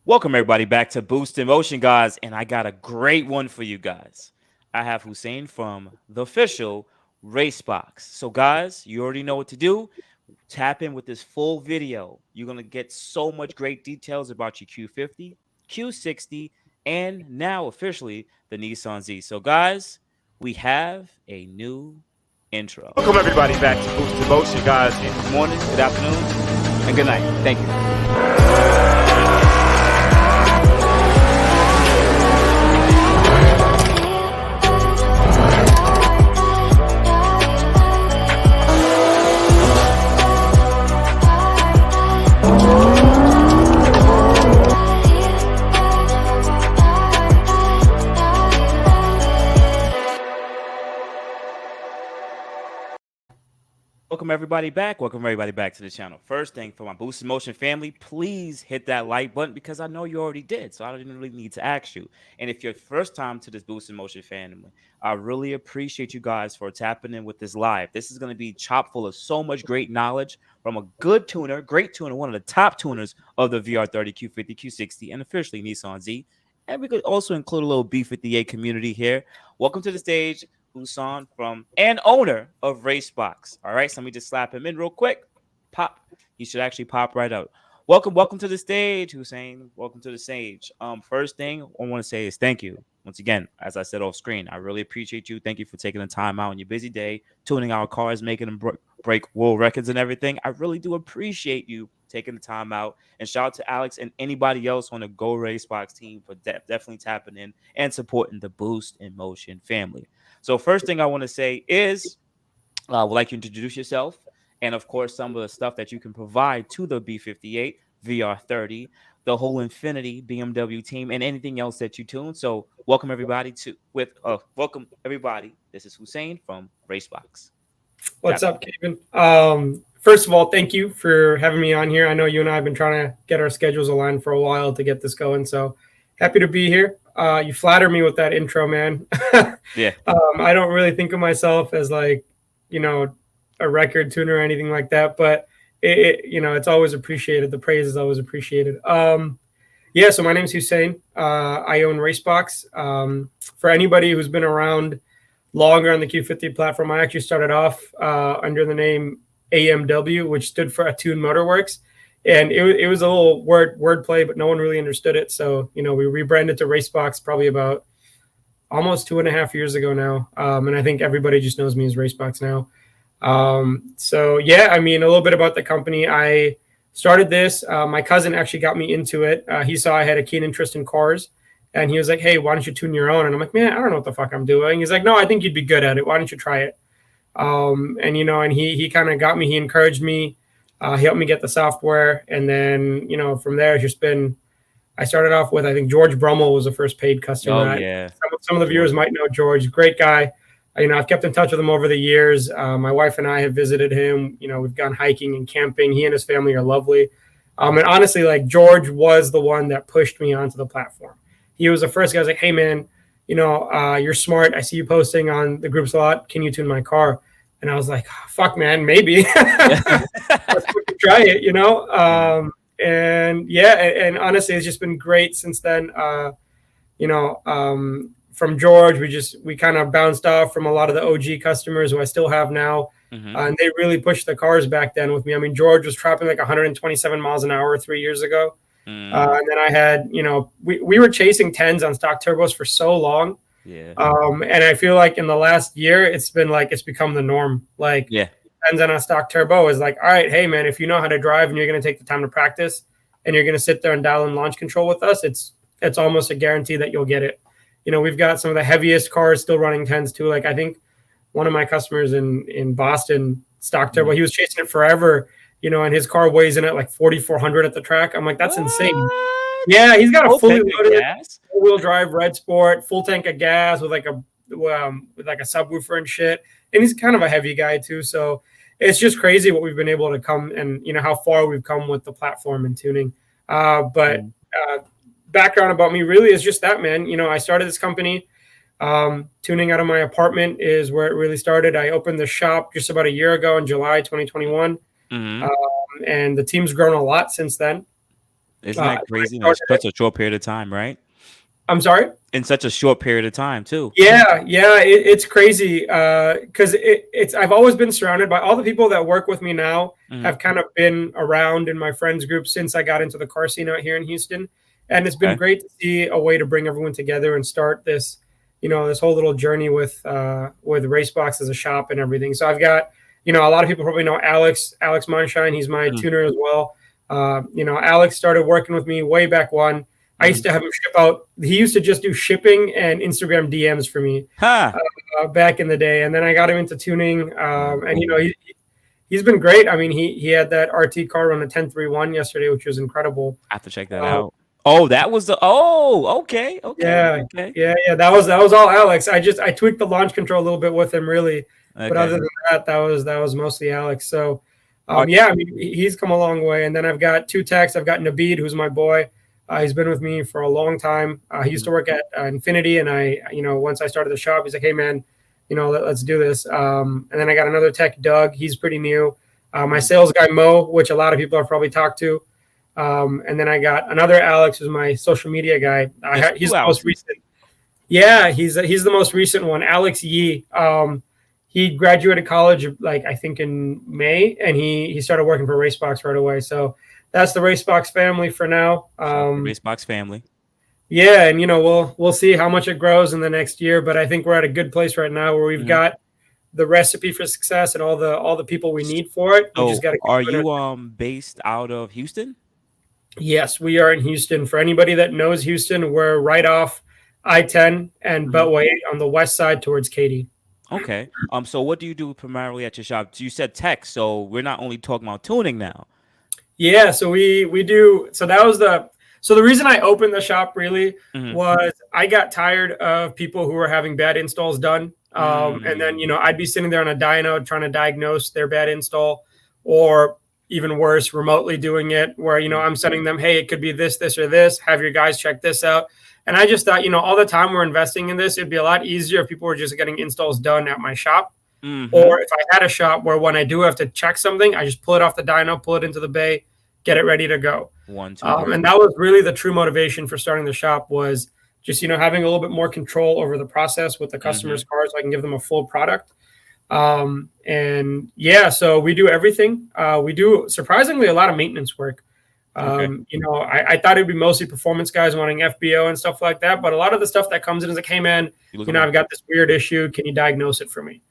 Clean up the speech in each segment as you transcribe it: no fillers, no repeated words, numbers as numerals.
Welcome everybody back to Boost in Motion, guys, and I got a great one for you guys. I have Hussein from the official RaceBox. So, guys, you already know what to do. Tap in with this full video. You're gonna get so much great details about your Q50, Q60, and now officially the Nissan Z. So, guys, we have a new intro. Welcome everybody back to Boost in Motion, guys. And good morning, good afternoon, and good night. Thank you. Welcome everybody back. Welcome everybody back to the channel. First thing for my Boost in Motion family, please hit that like button because I know you already did. So I didn't really need to ask you. And if you're first time to this Boost in Motion family, I really appreciate you guys for tapping in with this live. This is going to be chock full of so much great knowledge from a good tuner, great tuner, one of the top tuners of the VR30, Q50, Q60, and officially Nissan Z. And we could also include a little B58 community here. Welcome to the stage, Busan from and owner of RaceBox. All right, so let me just slap him in real quick. Pop. He should actually pop right out. Welcome to the stage, Hussein. Welcome to the stage. First thing I want to say is thank you once again. As I said off screen, I really appreciate you. Thank you for taking the time out on your busy day, tuning our cars, making them break world records and everything. I really do appreciate you taking the time out. And shout out to Alex and anybody else on the Go RaceBox team for definitely tapping in and supporting the Boost in Motion family. So first thing I want to say is I would like you to introduce yourself and, of course, some of the stuff that you can provide to the B58, VR30, the whole Infiniti BMW team, and anything else that you tune. So welcome everybody welcome everybody. This is Hussein from RaceBox. What's up, Kevin? First of all, thank you for having me on here. I know you and I have been trying to get our schedules aligned for a while to get this going. So happy to be here. You flatter me with that intro, man. Yeah. I don't really think of myself as like, a record tuner or anything like that, but it's always appreciated. The praise is always appreciated. Yeah. So my name is Hussein. I own RaceBox. For anybody who's been around longer on the Q50 platform, I actually started off under the name AMW, which stood for Attune Motorworks. And it was a little wordplay, but no one really understood it. So, we rebranded to RaceBox probably about almost 2.5 years ago now. And I think everybody just knows me as RaceBox now. So, yeah, I mean, a little bit about the company. I started this. My cousin actually got me into it. He saw I had a keen interest in cars. And he was like, hey, why don't you tune your own? And I'm like, man, I don't know what the fuck I'm doing. He's like, no, I think you'd be good at it. Why don't you try it? And he kind of got me. He encouraged me. He helped me get the software. And then, from there, it's just been, I started off with, I think George Brummel was the first paid customer. Oh, yeah. Some of the viewers might know George. Great guy. I've kept in touch with him over the years. My wife and I have visited him. We've gone hiking and camping. He and his family are lovely. And honestly, like George was the one that pushed me onto the platform. He was the first guy. I was like, hey, man, you're smart. I see you posting on the groups a lot. Can you tune my car? And I was like, fuck, man, maybe. Let's try it, and yeah, and honestly, it's just been great since then. From George, we kind of bounced off from a lot of the OG customers who I still have now. Mm-hmm. And they really pushed the cars back then with me. I mean, George was trapping like 127 miles an hour 3 years ago. And then I had, we were chasing 10s on stock turbos for so long. Yeah. And I feel like in the last year, it's become the norm. Like, yeah, 10s on a stock turbo is like, all right, hey, man, if you know how to drive and you're going to take the time to practice and you're going to sit there and dial in launch control with us, it's almost a guarantee that you'll get it. We've got some of the heaviest cars still running 10s too. Like, I think one of my customers in Boston, stock turbo, he was chasing it forever. And his car weighs in at like 4,400 at the track. I'm like, that's insane. Yeah, he's got a fully loaded four-wheel drive Red Sport, full tank of gas with like a subwoofer and shit. And he's kind of a heavy guy too. So it's just crazy what we've been able to come and how far we've come with the platform and tuning. But background about me really is just that, man. I started this company. Tuning out of my apartment is where it really started. I opened the shop just about a year ago in July 2021. Mm-hmm. And the team's grown a lot since then. Isn't that I crazy? In started such a short period of time, right? I'm sorry. In such a short period of time, too. Yeah, it's crazy because it's I've always been surrounded by all the people that work with me now Hmm. have kind of been around in my friends group since I got into the car scene out here in Houston, and it's been Okay. great to see a way to bring everyone together and start this, this whole little journey with RaceBox as a shop and everything. So I've got, a lot of people probably know Alex Monshine. He's my Hmm. tuner as well. Alex started working with me way back when. I used Hmm. to have him ship out. He used to just do shipping and Instagram DMs for me Ha! back in the day, and then I got him into tuning. And Cool. he's been great. I mean, he had that RT car on a 1031 yesterday, which was incredible. I have to check that Uh, out. Oh, that was the. Oh, okay. Okay. yeah, Okay. yeah. That was all Alex. I tweaked the launch control a little bit with him, really, but other Okay. than that was mostly Alex. So, All yeah, I mean, he's come a long way. And then I've got two techs. I've got Nabeed, who's my boy. He's been with me for a long time. He used to work at Infiniti, and once I started the shop, he's like, "Hey, man, let's do this." And then I got another tech, Doug. He's pretty new. My right. sales guy, Mo, which a lot of people have probably talked to. And then I got another Alex, who's my social media guy. There's He's two the most Alexes. recent. Yeah, he's the most recent one, Alex Yee. He graduated college like I think in May, and he started working for RaceBox right away. So that's the RaceBox family for now. Shout out to the Racebox family. Yeah, and we'll see how much it grows in the next year, but I think we're at a good place right now where we've Hmm. got the recipe for success and all the people we need for it. We just So, got to keep are doing it. you based out of Houston? Yes, we are in Houston. For anybody that knows Houston, we're right off I-10 and Hmm. Beltway on the west side towards Katy. Okay. So what do you do primarily at your shop? You said tech, so we're not only talking about tuning now. Yeah, so we do. So that was the reason I opened the shop really Hmm. was I got tired of people who were having bad installs done. And then Mm. I'd be sitting there on a dyno trying to diagnose their bad install, or even worse, remotely doing it where Mm. I'm sending them, hey, it could be this or this. Have your guys check this out. And I just thought, all the time we're investing in this, it'd be a lot easier if people were just getting installs done at my shop. Hmm. Or if I had a shop where when I do have to check something, I just pull it off the dyno, pull it into the bay, get it ready to go. One, two, three. And that was really the true motivation for starting the shop was just, having a little bit more control over the process with the Hmm. customer's cars so I can give them a full product. And yeah, so we do everything. We do surprisingly a lot of maintenance work. Okay. I thought it'd be mostly performance guys wanting FBO and stuff like that. But a lot of the stuff that comes in is like, hey, man, You looking I've got this weird issue. Can you diagnose it for me?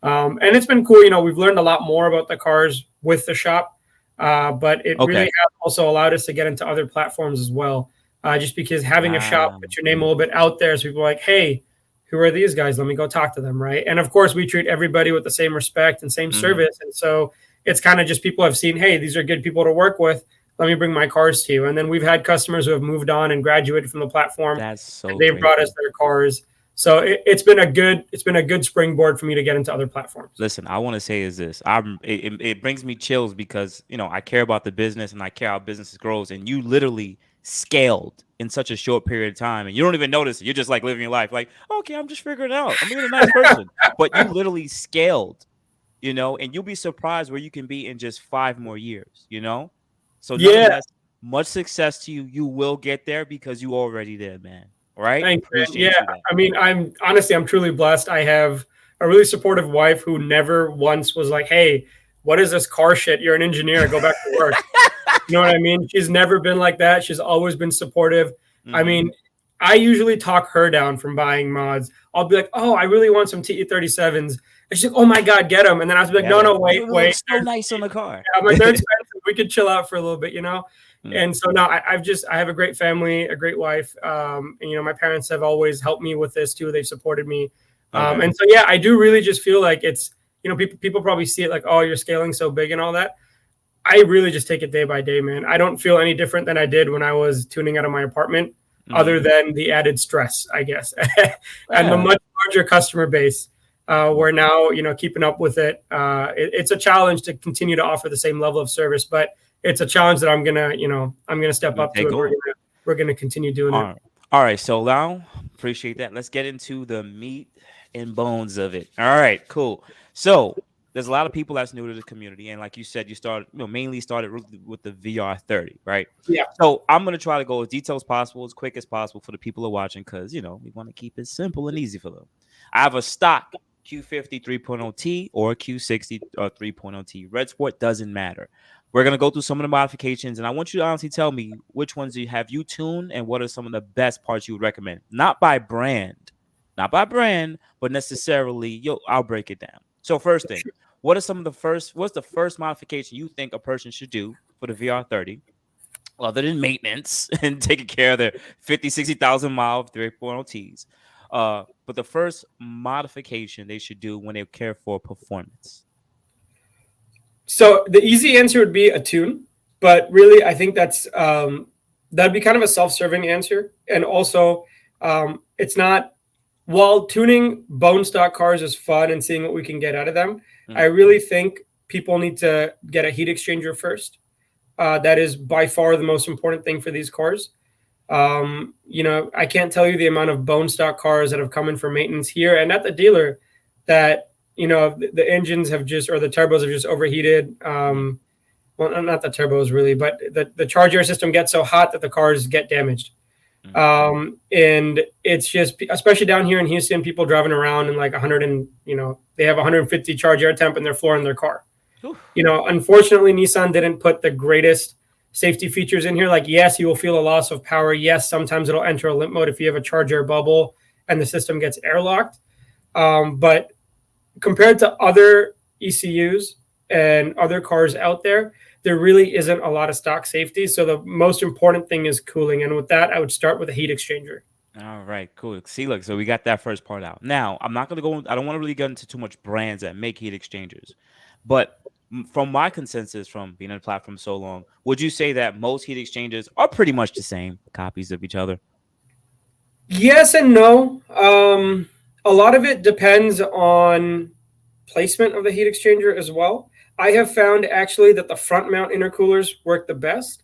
And it's been cool. We've learned a lot more about the cars with the shop, but it really okay. has also allowed us to get into other platforms as well. Just because having a shop, Ah. put your name a little bit out there, so people are like, hey, who are these guys? Let me go talk to them, right? And of course, we treat everybody with the same respect and same Hmm. service. And so it's kind of just people have seen, hey, these are good people to work with. Let me bring my cars to you. And then we've had customers who have moved on and graduated from the platform. That's so They've brought us crazy. their cars. So it's been a good springboard for me to get into other platforms. Listen, I want to say is this. It brings me chills because I care about the business and I care how business grows, and you literally scaled in such a short period of time, and you don't even notice it. You're just like living your life, like, okay, I'm just figuring it out. I'm being a nice person, but you literally scaled, and you'll be surprised where you can be in just 5 more years. So Yeah, nonetheless, much success to you. You will get there because you already there, man. All right, thanks, man. Yeah, appreciate you that. I mean, I'm truly blessed. I have a really supportive wife who never once was like, "Hey, what is this car shit? You're an engineer. Go back to work." You know what I mean? She's never been like that. She's always been supportive. I Hmm. mean, I usually talk her down from buying mods. I'll be like, "Oh, I really want some TE37s." And she's like, "Oh my god, get them!" And then I'll be like, Get "No, no, them. wait, It wait." looks so nice on the car. I'm like, they're expensive. We could chill out for a little bit. Mm. And so no, I have a great family, a great wife. And my parents have always helped me with this too. They've supported me. Okay. And so yeah, I do really just feel like it's, people probably see it like, oh, you're scaling so big and all that. I really just take it day by day, man. I don't feel any different than I did when I was tuning out of my apartment, other Hmm. than the added stress, I guess, and the Yeah. much larger customer base. We're now, keeping up with it. It's a challenge to continue to offer the same level of service, but it's a challenge that I'm gonna You're step gonna up to, take and over. we're gonna continue doing All it. right. All right. So now, appreciate that. Let's get into the meat and bones of it. All right. Cool. So there's a lot of people that's new to the community, and like you said, you started, mainly started with the VR30, right? Yeah. So I'm gonna try to go as detailed as possible, as quick as possible for the people who are watching, because we want to keep it simple and easy for them. I have a stock Q50 3.0T or Q60 3.0T. Red Sport doesn't matter. We're gonna go through some of the modifications, and I want you to honestly tell me which ones you tuned and what are some of the best parts you would recommend. Not by brand, but necessarily. I'll break it down. So first thing, what's the first modification you think a person should do for the VR30, other than maintenance and taking care of their 50, 60,000 mile 3.0 Ts? But the first modification they should do when they care for performance. So the easy answer would be a tune, but really I think that'd be kind of a self-serving answer, and also it's not. While tuning bone stock cars is fun and seeing what we can get out of them, I really think people need to get a heat exchanger first. That is by far the most important thing for these cars. I can't tell you the amount of bone stock cars that have come in for maintenance here and at the dealer that the engines have just, or the turbos have just overheated. Well, not the turbos really, but the charge air system gets so hot that the cars get damaged. And it's just, especially down here in Houston, people driving around in like 100 and, they have 150 charge air temp in their floor in their car. Unfortunately, Nissan didn't put the greatest safety features in here. Like, yes, you will feel a loss of power. Yes, sometimes it'll enter a limp mode if you have a charge air bubble and the system gets airlocked. But compared to other ECUs and other cars out there really isn't a lot of stock safety. So the most important thing is cooling. And with that, I would start with a heat exchanger. All right, cool. See, look, so we got that first part out. Now, I'm not going to go, I don't want to really get into too much brands that make heat exchangers. But from my consensus from being on the platform so long, would you say that most heat exchangers are pretty much the same, copies of each other? Yes and no. A lot of it depends on placement of the heat exchanger as well. I have found actually that the front mount intercoolers work the best,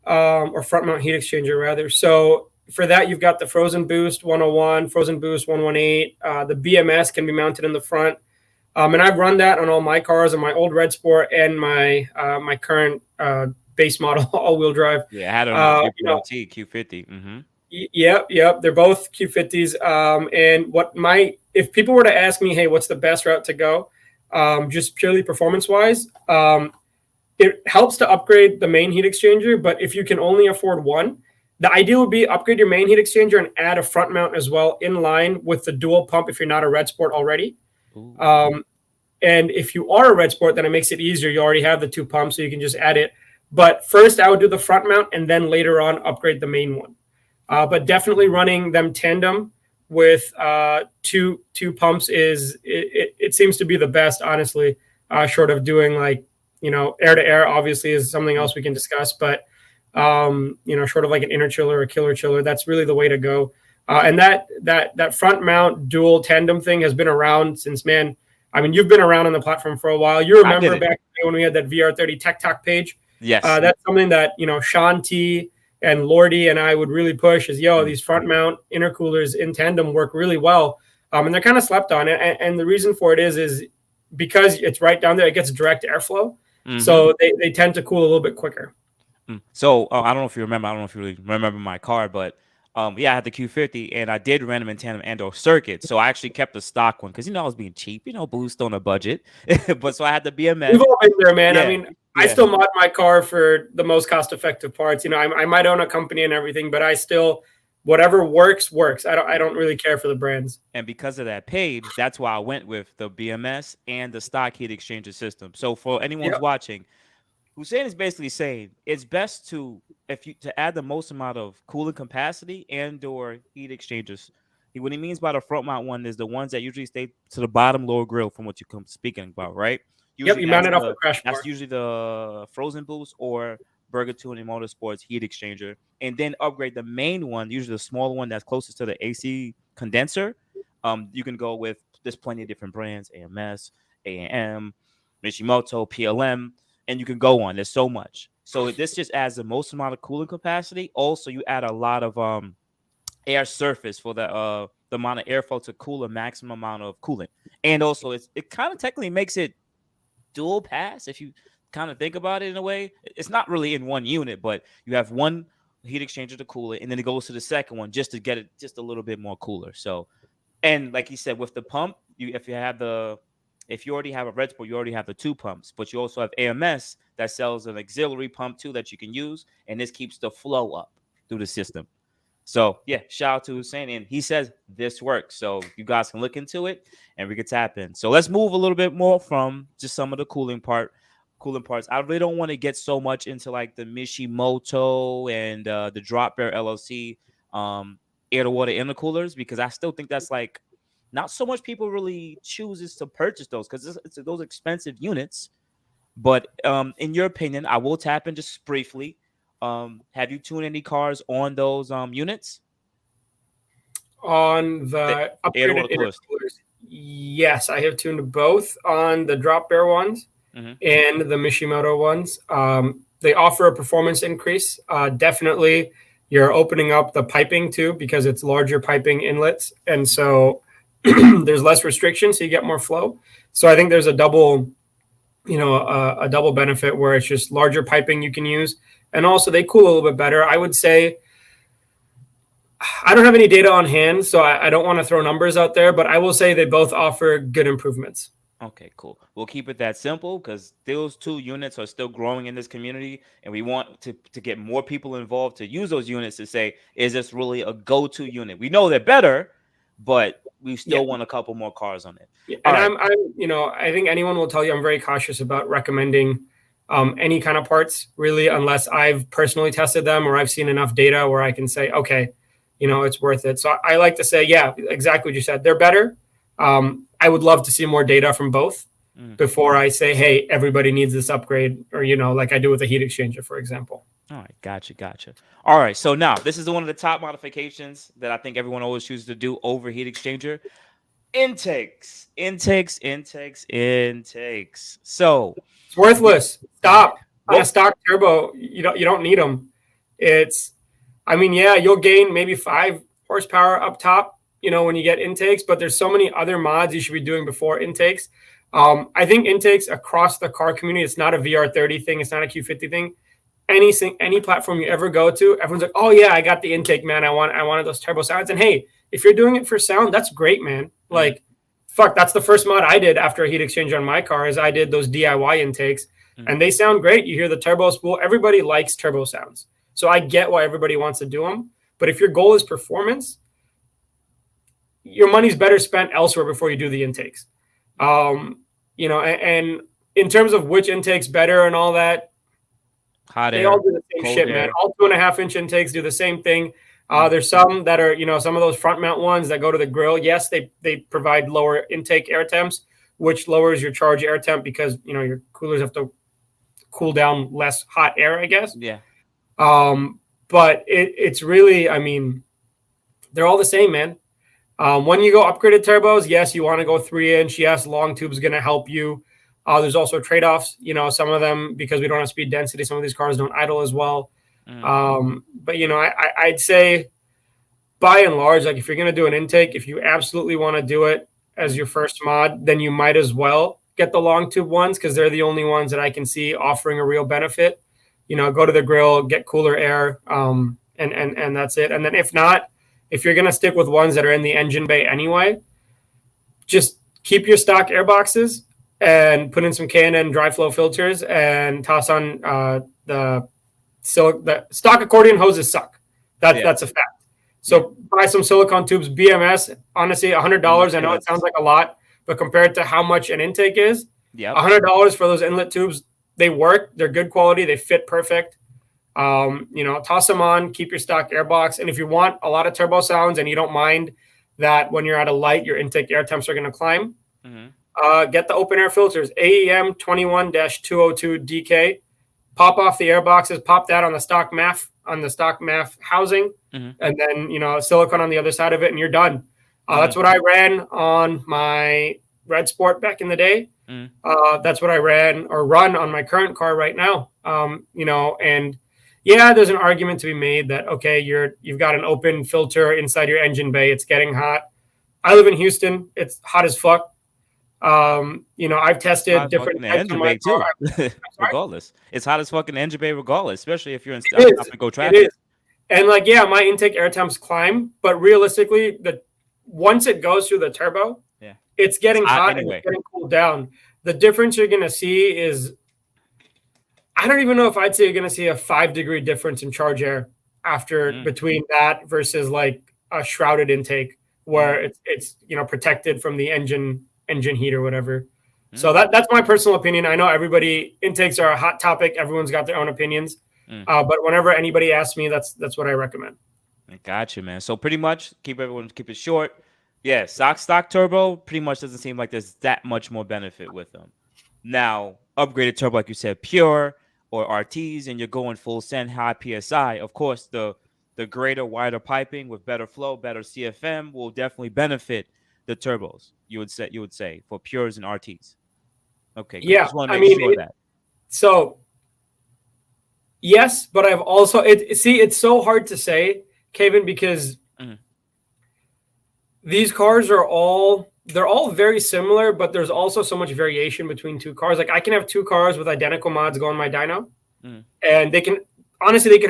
or front mount heat exchanger rather. So for that, you've got the Frozen Boost 101, Frozen Boost 118. The BMS can be mounted in the front. And I've run that on all my cars, on my old Red Sport and my current base model all-wheel drive. Yeah, I had it on the Q50. Mm-hmm. Yep. They're both Q50s. And if people were to ask me, hey, what's the best route to go? Just purely performance-wise, it helps to upgrade the main heat exchanger. But if you can only afford one, the ideal would be upgrade your main heat exchanger and add a front mount as well in line with the dual pump if you're not a Red Sport already. And if you are a Red Sport, then it makes it easier. You already have the two pumps, so you can just add it. But first, I would do the front mount and then later on upgrade the main one. But definitely running them tandem with two pumps it seems to be the best, honestly, short of doing like, air to air obviously is something else we can discuss, but short of like an inner chiller or killer chiller, that's really the way to go. And that front mount dual tandem thing has been around since, man, I mean, you've been around on the platform for a while. You remember back when we had that VR30 Tech Talk page? Yes. That's something that, Sean T and Lordy and I would really push is, these front mount intercoolers in tandem work really well. And they're kind of slept on. And the reason for it is because it's right down there, it gets direct airflow. Mm-hmm. So they tend to cool a little bit quicker. So I don't know if you remember. I don't know if you really remember my car, but I had the Q50 and I did run them in tandem and/or circuit. So I actually kept the stock one because I was being cheap, boost on a budget. But so I had the BMS. We've all been there, man. Yeah. I mean, I still mod my car for the most cost-effective parts. I might own a company and everything, but I still, whatever works. I don't really care for the brands. And because of that page, that's why I went with the BMS and the stock heat exchanger system. So for anyone who's watching, Hussein is basically saying it's best to add the most amount of cooling capacity and/or heat exchangers. What he means by the front mount one is the ones that usually stay to the bottom lower grill from what you come speaking about, right? Usually you mount it off the crash bar. That's usually the Frozen Boost or Burger Tuning Motorsports heat exchanger, and then upgrade the main one, usually the smaller one that's closest to the AC condenser. You can go with, there's plenty of different brands: AMS, AAM, Mishimoto, PLM. And you can go on. There's so much. So this just adds the most amount of cooling capacity. Also, you add a lot of air surface for the amount of airflow to cool a maximum amount of coolant. And also, it kind of technically makes it dual pass if you kind of think about it in a way. It's not really in one unit, but you have one heat exchanger to cool it, and then it goes to the second one just to get it just a little bit more cooler. So, and like you said, with the pump, if you already have a red sport, you already have the two pumps, but you also have AMS that sells an auxiliary pump too that you can use, and this keeps the flow up through the system. So yeah, shout out to Hussein, and he says this works. So you guys can look into it, and we can tap in. So let's move a little bit more from just some of the cooling parts. I really don't want to get so much into like the Mishimoto and the Drop Bear LLC air to water intercoolers, because I still think that's like not so much people really chooses to purchase those because it's those expensive units. But in your opinion, I will tap in just briefly. Have you tuned any cars on those units? On The the air to upgraded water coolers. intercoolers, yes, I have tuned both on the Drop Bear ones Mm-hmm. and the Mishimoto ones. They offer a performance increase. Definitely, you're opening up the piping too because it's larger piping inlets, and so there's less restriction, so you get more flow. So I think there's a double, a double benefit where it's just larger piping you can use, and also they cool a little bit better. I would say I don't have any data on hand, so I don't want to throw numbers out there, but I will say they both offer good improvements. Okay, cool. We'll keep it that simple because those two units are still growing in this community, and we want to get more people involved to use those units to say, is this really a go-to unit? We know they're better, but we still want a couple more cars on it. Yeah. All And right. I think anyone will tell you I'm very cautious about recommending any kind of parts, really, unless I've personally tested them or I've seen enough data where I can say, okay, it's worth it. So I like to say, yeah, exactly what you said. They're better. I would love to see more data from both before I say, hey, everybody needs this upgrade, or, like I do with a heat exchanger, for example. All right, gotcha. All right, so now this is one of the top modifications that I think everyone always chooses to do over heat exchanger. Intakes. So It's worthless. Stop. On a Whoa. stock turbo, you don't need them. Yeah, you'll gain maybe 5 horsepower up top, when you get intakes, but there's so many other mods you should be doing before intakes. I think intakes across the car community, it's not a VR30 thing. It's not a Q50 thing. Any platform you ever go to, everyone's like, oh yeah, I got the intake, man. I wanted those turbo sounds. And hey, if you're doing it for sound, that's great, man. Like, fuck, that's the first mod I did after a heat exchanger on my car is I did those DIY intakes, and they sound great. You hear the turbo spool. Everybody likes turbo sounds. So I get why everybody wants to do them. But if your goal is performance, your money's better spent elsewhere before you do the intakes. And in terms of which intakes better and all that, they all do the same shit, man. All 2.5-inch intakes do the same thing. There's some that are, some of those front mount ones that go to the grill. Yes, they provide lower intake air temps, which lowers your charge air temp because, your coolers have to cool down less hot air, I guess. Yeah. But it's really, they're all the same, man. When you go upgraded turbos, yes, you want to go 3-inch. Yes, long tube is going to help you. There's also trade-offs, some of them, because we don't have speed density, some of these cars don't idle as well. But, I'd say by and large, like if you're going to do an intake, if you absolutely want to do it as your first mod, then you might as well get the long tube ones because they're the only ones that I can see offering a real benefit. Go to the grill, get cooler air, and that's it. And then if not, if you're going to stick with ones that are in the engine bay anyway, just keep your stock air boxes and put in some K&N dry flow filters and toss on the stock accordion hoses suck. That's a fact. So buy some silicone tubes, BMS, honestly, $100. I know it sounds like a lot, but compared to how much an intake is, $100 for those inlet tubes, they work. They're good quality. They fit perfect. Toss them on, keep your stock airbox. And if you want a lot of turbo sounds and you don't mind that when you're at a light, your intake air temps are going to climb, get the open air filters, AEM 21-202 DK. Pop off the airboxes, pop that on the stock MAF housing, and then, silicone on the other side of it, and you're done. That's what I ran on my Red Sport back in the day. That's what I run on my current car right now. And yeah, there's an argument to be made that, okay, you've got an open filter inside your engine bay. It's getting hot. I live in Houston. It's hot as fuck. I've It's hot tested as different fucking the types on engine my bay car. too. I'm sorry. Regardless, it's hot as fucking engine bay regardless, especially if you're in It stop is. and go It traffic. is. And like, yeah, my intake air temps climb, but realistically, the once it goes through the turbo, Yeah, it's it's getting hot hot and it's anyway. getting cooled down. The difference you're gonna see is I don't even know if I'd say you're gonna see a 5-degree difference in charge air after Mm, between that versus like a shrouded intake mm, where it's protected from the engine heat or whatever. So mm, that's my personal opinion. I know everybody intakes are a hot topic. Everyone's got their own opinions. mm. But whenever anybody asks me, that's what I recommend. I got you, man. So pretty much keep it short. Yeah, stock turbo pretty much doesn't seem like there's that much more benefit with them. Now, upgraded turbo, like you said, pure or RTs, and you're going full send high PSI. Of course, the greater, wider piping with better flow, better CFM will definitely benefit the turbos. You would say for pures and RTs. Okay, good. Yeah, Just want to I make mean, sure that. so yes, but I've also it's so hard to say, Kevin, because Mhm. these cars they're all very similar, but there's also so much variation between two cars. Like I can have two cars with identical mods go on my dyno, Mhm. and they could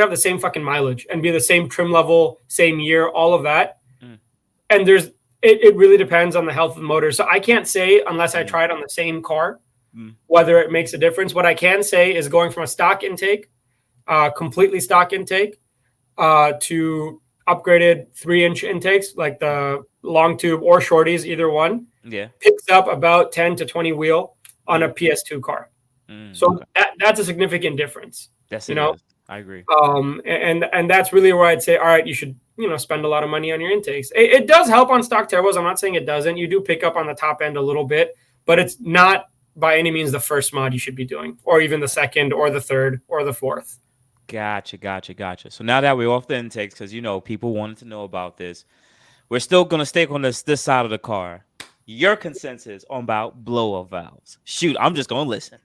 have the same fucking mileage and be the same trim level, same year, all of that. Mhm. And it really depends on the health of the motor. So I can't say unless I Mhm. try it on the same car Mhm. whether it makes a difference. What I can say is going from a stock intake, completely stock intake, to upgraded 3-inch intakes, like the long tube or shorties, either one, Yeah. picks up about 10 to 20 wheel on a Mhm. PS2 car. Okay. So that's a significant difference, Yes, you it know. is. I agree. And that's really where I'd say, all right, you should spend a lot of money on your intakes. It does help on stock turbos. I'm not saying it doesn't. You do pick up on the top end a little bit, but it's not by any means the first mod you should be doing, or even the second, or the third, or the fourth. Gotcha. So now that we're off the intakes, because people wanted to know about this, we're still gonna stick on this side of the car. Your consensus on about blow-up valves. Shoot, I'm just gonna listen.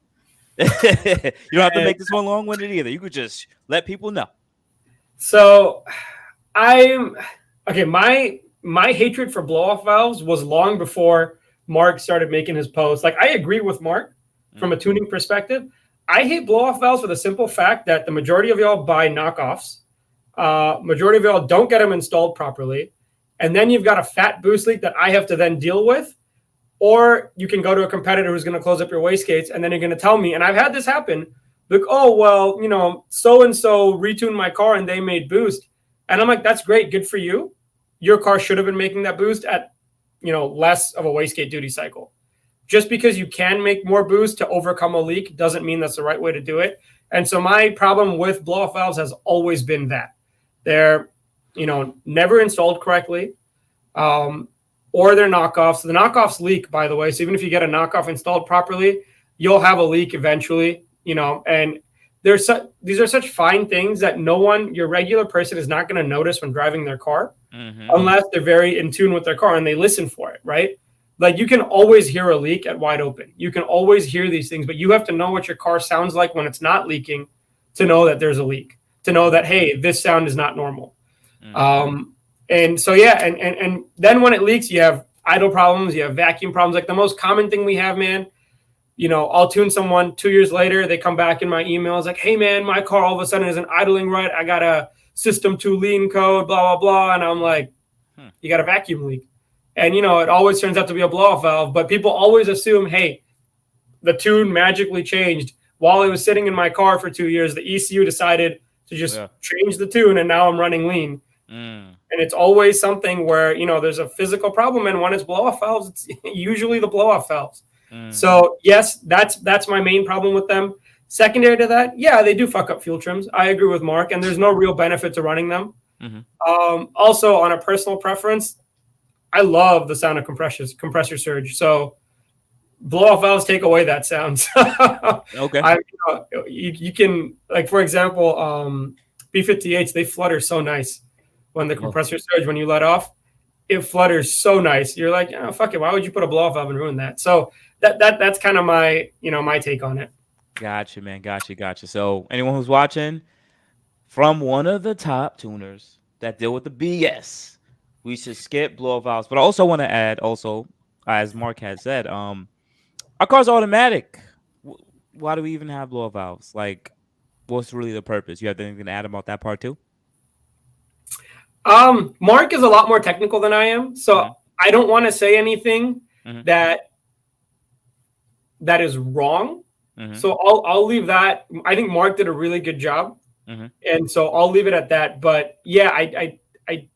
You don't have to And make this one long-winded either. You could just let people know. so I'm okay. My hatred for blow off valves was long before Mark started making his posts. Like I agree with Mark from Mm, a tuning perspective. I hate blow off valves for the simple fact that the majority of y'all buy knockoffs. Majority of y'all don't get them installed properly, and then you've got a fat boost leak that I have to then deal with. Or you can go to a competitor who's going to close up your wastegates, and then you're going to tell me, and I've had this happen. Like, oh well, so and so retuned my car and they made boost, and I'm like, that's great, good for you. Your car should have been making that boost at less of a wastegate duty cycle. Just because you can make more boost to overcome a leak doesn't mean that's the right way to do it. And so my problem with blow off valves has always been that they're never installed correctly. Or they're knockoffs. The knockoffs leak, by the way. So even if you get a knockoff installed properly, you'll have a leak eventually. And these are such fine things that your regular person, is not going to notice when driving their car, mm-hmm. unless they're very in tune with their car and they listen for it, right? Like you can always hear a leak at wide open. You can always hear these things, but you have to know what your car sounds like when it's not leaking to know that there's a leak, to know that, hey, this sound is not normal. Mm-hmm. And so, yeah, and then when it leaks, you have idle problems, you have vacuum problems. Like the most common thing we have, man, I'll tune someone 2 years later, they come back in my emails like, hey, man, my car all of a sudden isn't idling right. I got a system 2 lean code, blah, blah, blah. And I'm like, you got a vacuum leak. And, it always turns out to be a blow off valve. But people always assume, hey, the tune magically changed while it was sitting in my car for 2 years. The ECU decided to just change the tune, and now I'm running lean. And it's always something where there's a physical problem, and when it's blow off valves, it's usually the blow off valves. So yes, that's my main problem with them. Secondary to that, yeah, they do fuck up fuel trims. I agree with Mark, and there's no real benefit to running them. Also, on a personal preference, I love the sound of compressor surge. So blow off valves take away that sound. Okay. You can, like, for example, B58s, they flutter so nice when the compressor surge, when you let off, it flutters so nice. You're like, oh, fuck it, why would you put a blow off valve and ruin that? So that's kind of my my take on it. Gotcha, man. Gotcha. So anyone who's watching, from one of the top tuners that deal with the BS, we should skip blow valves. But I also want to add, also, as Mark had said, Our car's automatic. Why do we even have blow valves? Like, what's really the purpose? You have anything to add about that part too? Mark is a lot more technical than I am, so Mm-hmm. I don't want to say anything Mm-hmm. that is wrong. Mm-hmm. So I'll leave that. I think Mark did a really good job, Mm-hmm. and so I'll leave it at that. But yeah, I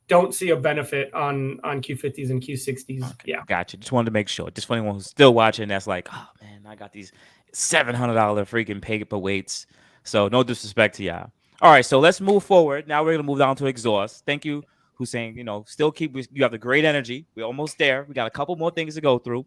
don't see a benefit on Q50s and Q60s. Okay, Yeah. gotcha. Just wanted to make sure. Just for anyone who's still watching, that's like, oh man, I got these $700 freaking paperweights. So no disrespect to y'all. All right, so let's move forward. Now we're gonna move down to exhaust. Thank you, Hussein. Still keep you have the great energy. We're almost there. We got a couple more things to go through.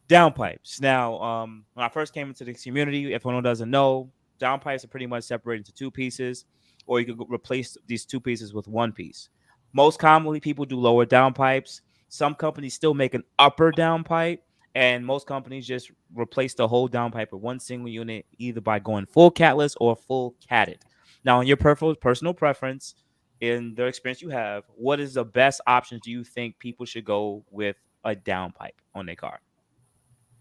Downpipes. Now, when I first came into this community, if anyone doesn't know, downpipes are pretty much separated into two pieces, or you could replace these two pieces with one piece. Most commonly, people do lower downpipes. Some companies still make an upper downpipe, and most companies just replace the whole downpipe with one single unit, either by going full catless or full catted. Now, in your personal preference, in the experience you have, what is the best options do you think people should go with a downpipe on their car?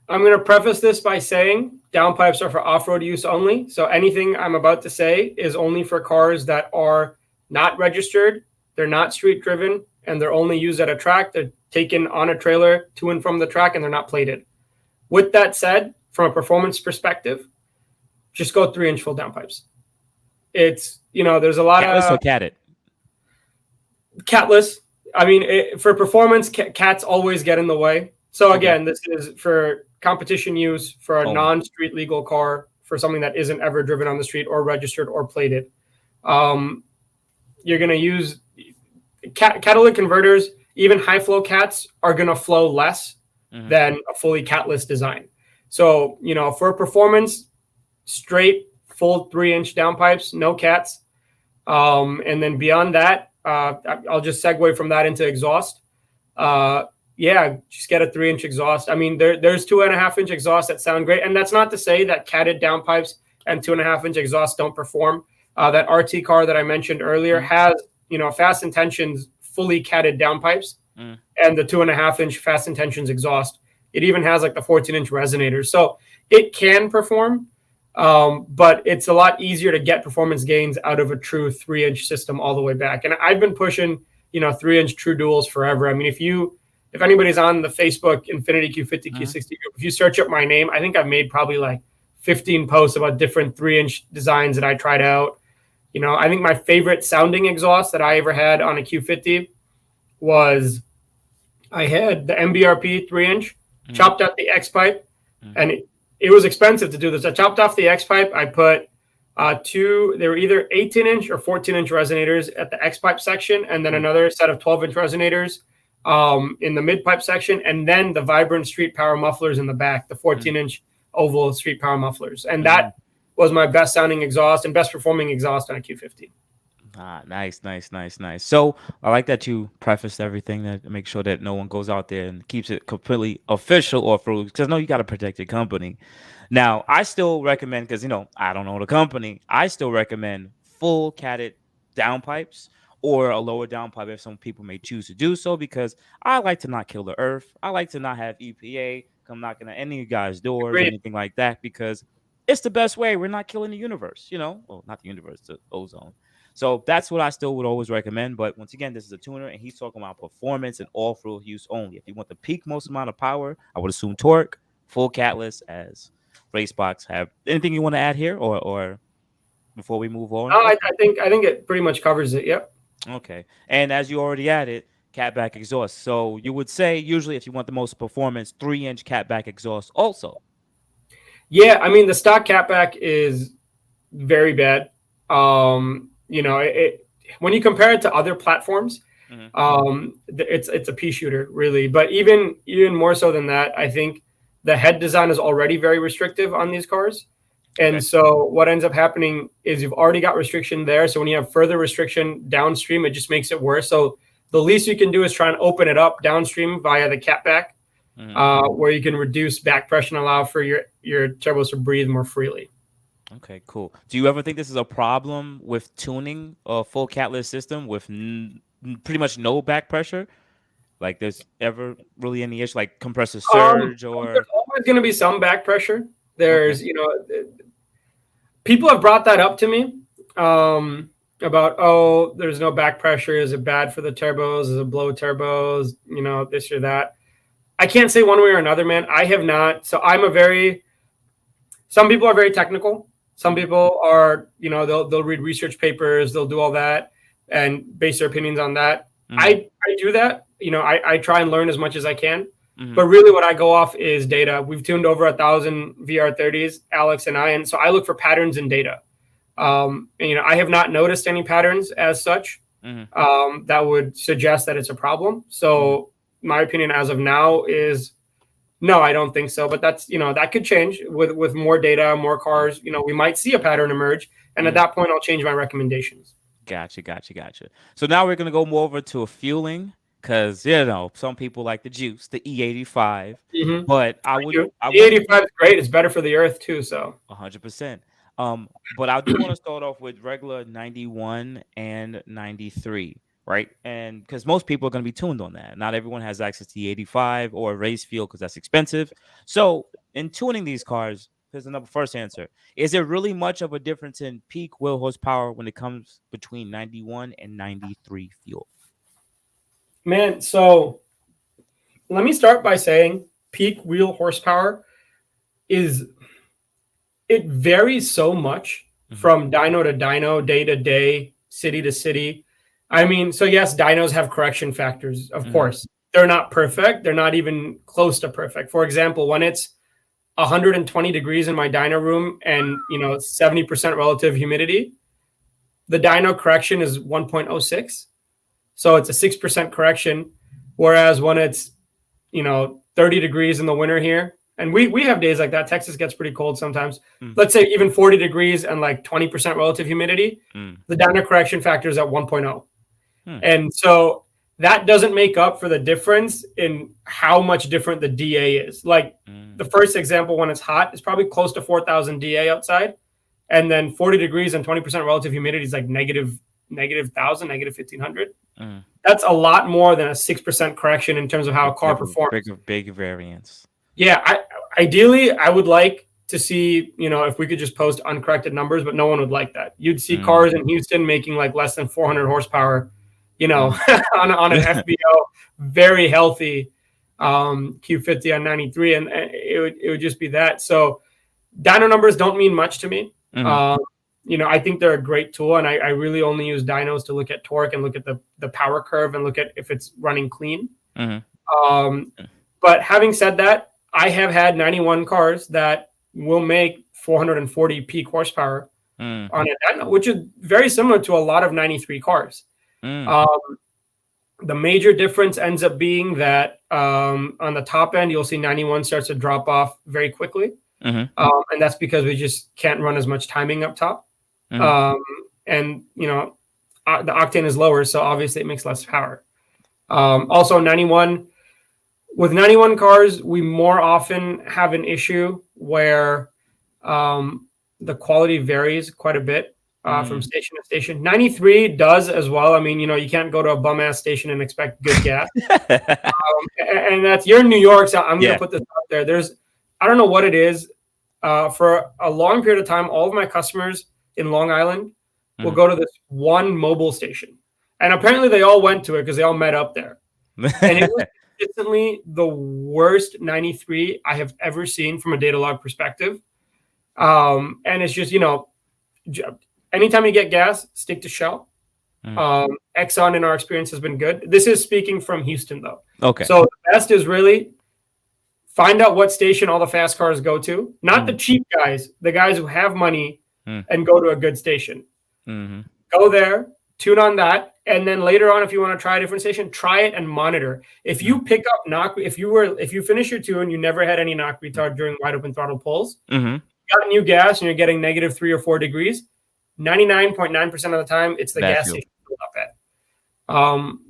I'm going to preface this by saying downpipes are for off-road use only. So anything I'm about to say is only for cars that are not registered, they're not street driven, and they're only used at a track. They're taken on a trailer to and from the track, and they're not plated. With that said, from a performance perspective, just go 3-inch full downpipes. It's, there's a lot Catless or of catted? catless. I mean, for performance, cats always get in the way. So Okay. again, this is for competition use for a Only. non-street legal car, for something that isn't ever driven on the street or registered or plated. You're going to use catalytic converters. Even high flow cats are going to flow less than a fully catless design. So, for performance, straight full 3-inch downpipes, no cats. And then beyond that, I'll just segue from that into exhaust. Just get a 3-inch exhaust. I mean, there's 2.5-inch exhausts that sound great. And that's not to say that catted downpipes and 2.5-inch exhausts don't perform. That RT car that I mentioned earlier has, Fast Intentions fully catted downpipes and the 2.5-inch Fast Intentions exhaust. It even has like the 14-inch resonators. So it can perform, but it's a lot easier to get performance gains out of a true 3-inch system all the way back. And I've been pushing, 3-inch true duals forever. I mean, if anybody's on the Facebook Infiniti Q50, Q60 group, if you search up my name, I think I've made probably like 15 posts about different 3-inch designs that I tried out. I think my favorite sounding exhaust that I ever had on a Q50 was I had the MBRP 3-inch, chopped out the X pipe, and it was expensive to do this. I chopped off the X pipe. I put they were either 18-inch or 14-inch resonators at the X pipe section, and then another set of 12-inch resonators in the mid pipe section, and then the Vibrant Street Power mufflers in the back, the 14-inch oval Street Power mufflers. And that was my best sounding exhaust and best performing exhaust on a Q50. Nice. So I like that you prefaced everything that make sure that no one goes out there and keeps it completely official or through, because I know you got to protect your company. Now, I still recommend, because I don't know the company, I still recommend full catted downpipes or a lower downpipe if some people may choose to do so, because I like to not kill the earth. I like to not have EPA come knocking at any of you guys' doors or Agreed. anything like that, because it's the best way. We're not killing the universe, well, not the universe, the ozone. So that's what I still would always recommend. But once again, this is a tuner, and he's talking about performance and off-road use only. If you want the peak most amount of power, I would assume torque, full catless, as RaceBox have. Anything you want to add here, or before we move on? I think it pretty much covers it. Yep. Okay. And as you already added, catback exhaust. So you would say usually if you want the most performance, 3-inch catback exhaust also. Yeah, I mean the stock catback is very bad. When you compare it to other platforms, it's a pea shooter really. But even more so than that, I think the head design is already very restrictive on these cars. And so what ends up happening is you've already got restriction there. So when you have further restriction downstream, it just makes it worse. So the least you can do is try and open it up downstream via the catback, where you can reduce back pressure and allow for your turbos to breathe more freely. Okay, cool. Do you ever think this is a problem with tuning a full catless system with pretty much no back pressure? Like, there's ever really any issue, like compressor surge or? There's always going to be some back pressure. There's, people have brought that up to me about, oh, there's no back pressure. Is it bad for the turbos? Is it blow turbos? This or that. I can't say one way or another, man. I have not. So some people are very technical. Some people are, they'll read research papers, they'll do all that and base their opinions on that. Mm-hmm. I do that. I try and learn as much as I can. Mm-hmm. But really what I go off is data. We've tuned over 1,000 VR30s, Alex and I, and so I look for patterns in data. I have not noticed any patterns as such that would suggest that it's a problem. So my opinion as of now is no, I don't think so. But that's, that could change with more data, more cars. We might see a pattern emerge. And at that point, I'll change my recommendations. Gotcha. So now we're going to go more over to a fueling because, some people like the juice, the E85. Mm-hmm. But the E85 is great. It's better for the earth too. So 100%. But I do want to start off with regular 91 and 93. Right. And because most people are going to be tuned on that. Not everyone has access to the 85 or a race fuel because that's expensive. So in tuning these cars, here's another first answer. Is there really much of a difference in peak wheel horsepower when it comes between 91 and 93 fuel? Man, so let me start by saying peak wheel horsepower it varies so much from dyno to dyno, day to day, city to city. I mean, so yes, dynos have correction factors, of course. They're not perfect. They're not even close to perfect. For example, when it's 120 degrees in my dyno room and, 70% relative humidity, the dyno correction is 1.06. So it's a 6% correction. Whereas when it's, 30 degrees in the winter here, and we have days like that. Texas gets pretty cold sometimes. Let's say even 40 degrees and like 20% relative humidity, the dyno correction factor is at 1.0. And so that doesn't make up for the difference in how much different the DA is. Like the first example, when it's hot, is probably close to 4,000 DA outside. And then 40 degrees and 20% relative humidity is like negative 1,000, negative 1,500. That's a lot more than a 6% correction in terms of how a car performs. Big variance. Yeah. Ideally, I would like to see, if we could just post uncorrected numbers, but no one would like that. You'd see cars in Houston making like less than 400 horsepower, on an FBO, very healthy Q50 on 93, and it would just be that. So dyno numbers don't mean much to me. I think they're a great tool, and I really only use dynos to look at torque and look at the power curve and look at if it's running clean. But having said that, I have had 91 cars that will make 440 peak horsepower on a dyno, which is very similar to a lot of 93 cars. The major difference ends up being that on the top end, you'll see 91 starts to drop off very quickly. And that's because we just can't run as much timing up top. And, the octane is lower, so obviously it makes less power. Also, with 91 cars, we more often have an issue where the quality varies quite a bit. From station to station. 93 does as well. I mean, you can't go to a bum ass station and expect good gas. And you're in New York, so I'm going to put this out there. I don't know what it is. For a long period of time, all of my customers in Long Island will go to this one mobile station. And apparently they all went to it because they all met up there. And it was consistently the worst 93 I have ever seen from a data log perspective. And it's just, anytime you get gas, stick to Shell. Exxon, in our experience, has been good. This is speaking from Houston, though. Okay. So the best is really find out what station all the fast cars go to. Not the cheap guys, the guys who have money and go to a good station. Go there, tune on that, and then later on, if you want to try a different station, try it and monitor. If you pick up knock, if you finish your tune, you never had any knock retard during wide open throttle pulls. You got new gas and you're getting negative 3 or 4 degrees. 99.9% of the time, it's the gas station filled up at.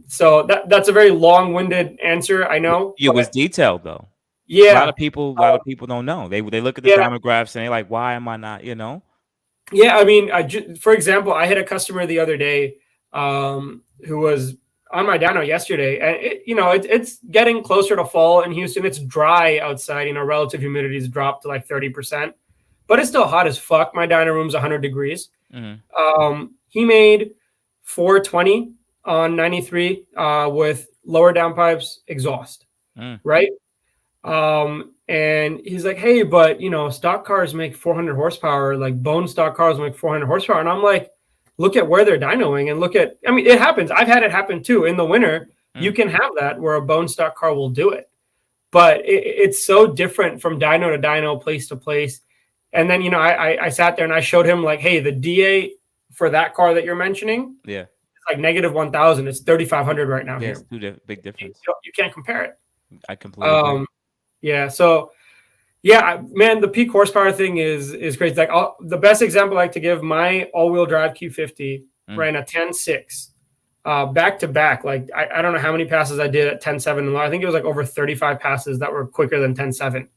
So that's a very long-winded answer, I know. It was detailed though. Yeah, a lot of people don't know. They look at the timer graphs and they're like, "Why am I not?" Yeah, I mean, for example, I had a customer the other day who was on my dyno yesterday, and it's getting closer to fall in Houston. It's dry outside. Relative humidity's dropped to like 30%, but it's still hot as fuck. My dyno room's 100 degrees. He made 420 on 93 with lower downpipes exhaust, right? And he's like, hey, but stock cars make 400 horsepower, like bone stock cars make 400 horsepower. And I'm like, look at where they're dynoing and it happens. I've had it happen too. In the winter, you can have that where a bone stock car will do it. But it's so different from dyno to dyno, place to place. And then, I sat there and I showed him like, hey, the DA for that car that you're mentioning, it's like negative 1,000. It's 3,500 right now. Yeah, here. it's big difference. You can't compare it. I completely agree. Yeah. So, yeah, man, the peak horsepower thing is crazy. Like the best example I like to give, my all-wheel drive Q50 ran a 10.6 back to back. Like I don't know how many passes I did at 10.7. I think it was like over 35 passes that were quicker than 10.7.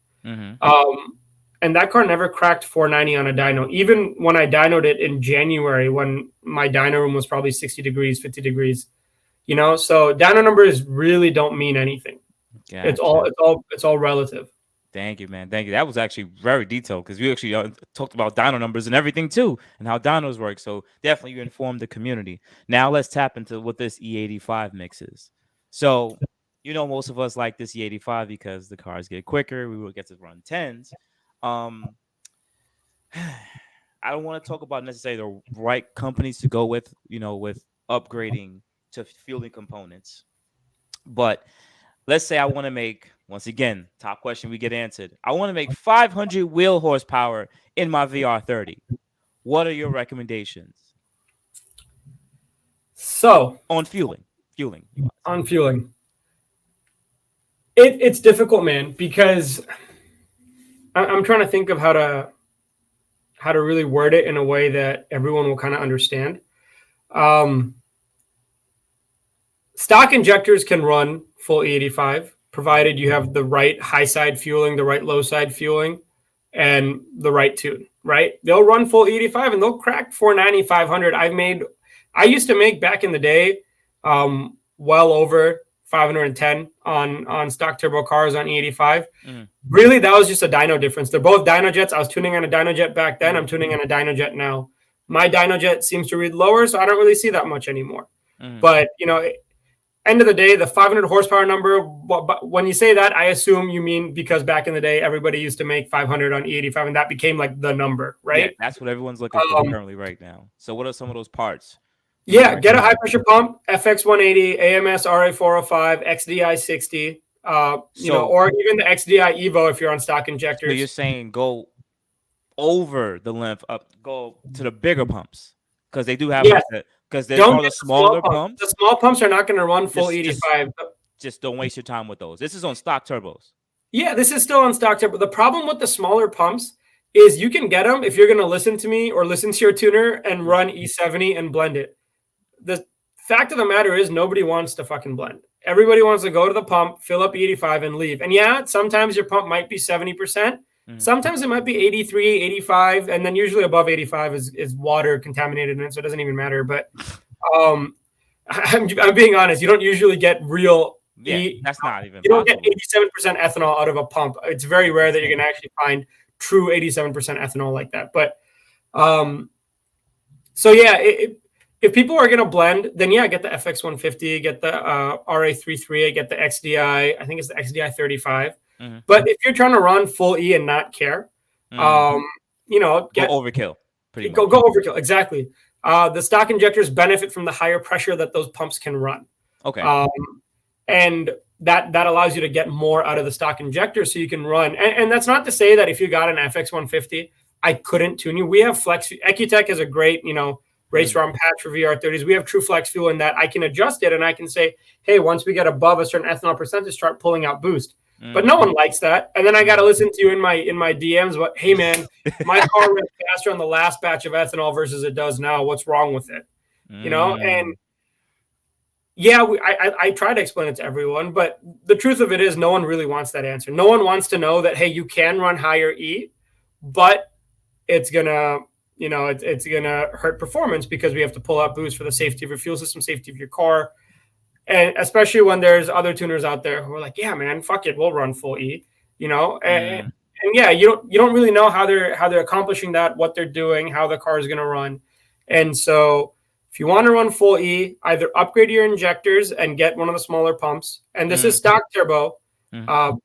And that car never cracked 490 on a dyno. Even when I dynoed it in January, when my dyno room was probably 60 degrees, 50 degrees. So dyno numbers really don't mean anything. Gotcha. It's all relative. Thank you, man. Thank you. That was actually very detailed because we actually talked about dyno numbers and everything too, and how dynos work. So definitely you informed the community. Now let's tap into what this E85 mix is. So, most of us like this E85 because the cars get quicker. We will get to run 10s. I don't want to talk about necessarily the right companies to go with, with upgrading to fueling components. But let's say I want to make, once again, top question we get answered. I want to make 500 wheel horsepower in my VR30. What are your recommendations? So on fueling. On fueling. It's difficult, man, because I'm trying to think of how to really word it in a way that everyone will kind of understand. Stock injectors can run full E85, provided you have the right high side fueling, the right low side fueling, and the right tune, right? They'll run full E85 and they'll crack 490, 500. I used to make back in the day well over 510 on stock turbo cars on E85. Really, that was just a dyno difference. They're both dyno jets. I was tuning on a dyno jet back then. I'm tuning on a dyno jet now. My dyno jet seems to read lower, so I don't really see that much anymore. But, end of the day, the 500 horsepower number, when you say that, I assume you mean because back in the day, everybody used to make 500 on E85, and that became like the number, right? Yeah, that's what everyone's looking for currently right now. So what are some of those parts? Yeah, get a high-pressure pump, FX180, AMS RA405, XDI 60, or even the XDI Evo if you're on stock injectors. So you're saying go over the length up, go to the bigger pumps because they do have because they're all the smaller pumps. The small pumps are not going to run full 85. Just don't waste your time with those. This is on stock turbos. Yeah, this is still on stock turbo. The problem with the smaller pumps is you can get them if you're going to listen to me or listen to your tuner and run E70 and blend it. The fact of the matter is nobody wants to fucking blend. Everybody wants to go to the pump, fill up E85 and leave. And yeah, sometimes your pump might be 70%. Sometimes it might be 83, 85, and then usually above 85 is water contaminated in it, so it doesn't even matter. But I'm being honest, you don't usually get real. That's not even. You don't get 87% ethanol out of a pump. It's very rare that you're going to actually find true 87% ethanol like that. But so yeah, if people are going to blend, then yeah, get the FX150, get the RA33, get the XDI. I think it's the XDI 35. But if you're trying to run full E and not care, go overkill. Go overkill. Exactly. The stock injectors benefit from the higher pressure that those pumps can run. Okay. And that allows you to get more out of the stock injector so you can run. And that's not to say that if you got an FX150, I couldn't tune you. We have flex. EcuTech is a great, race ROM patch for VR30s. We have true flex fuel in that I can adjust it and I can say, hey, once we get above a certain ethanol percentage, start pulling out boost. But no one likes that. And then I got to listen to you in my DMs. But hey, man, my car ran faster on the last batch of ethanol versus it does now. What's wrong with it? And yeah, I try to explain it to everyone. But the truth of it is no one really wants that answer. No one wants to know that, hey, you can run higher E, but it's going to, it's going to hurt performance because we have to pull out boost for the safety of your fuel system, safety of your car. and especially when there's other tuners out there who are like, yeah, man, fuck it, we'll run full E, you know, and yeah, you don't really know how they're accomplishing that, what they're doing, how the car is going to run, and so if you want to run full E, either upgrade your injectors and get one of the smaller pumps, and this is stock turbo.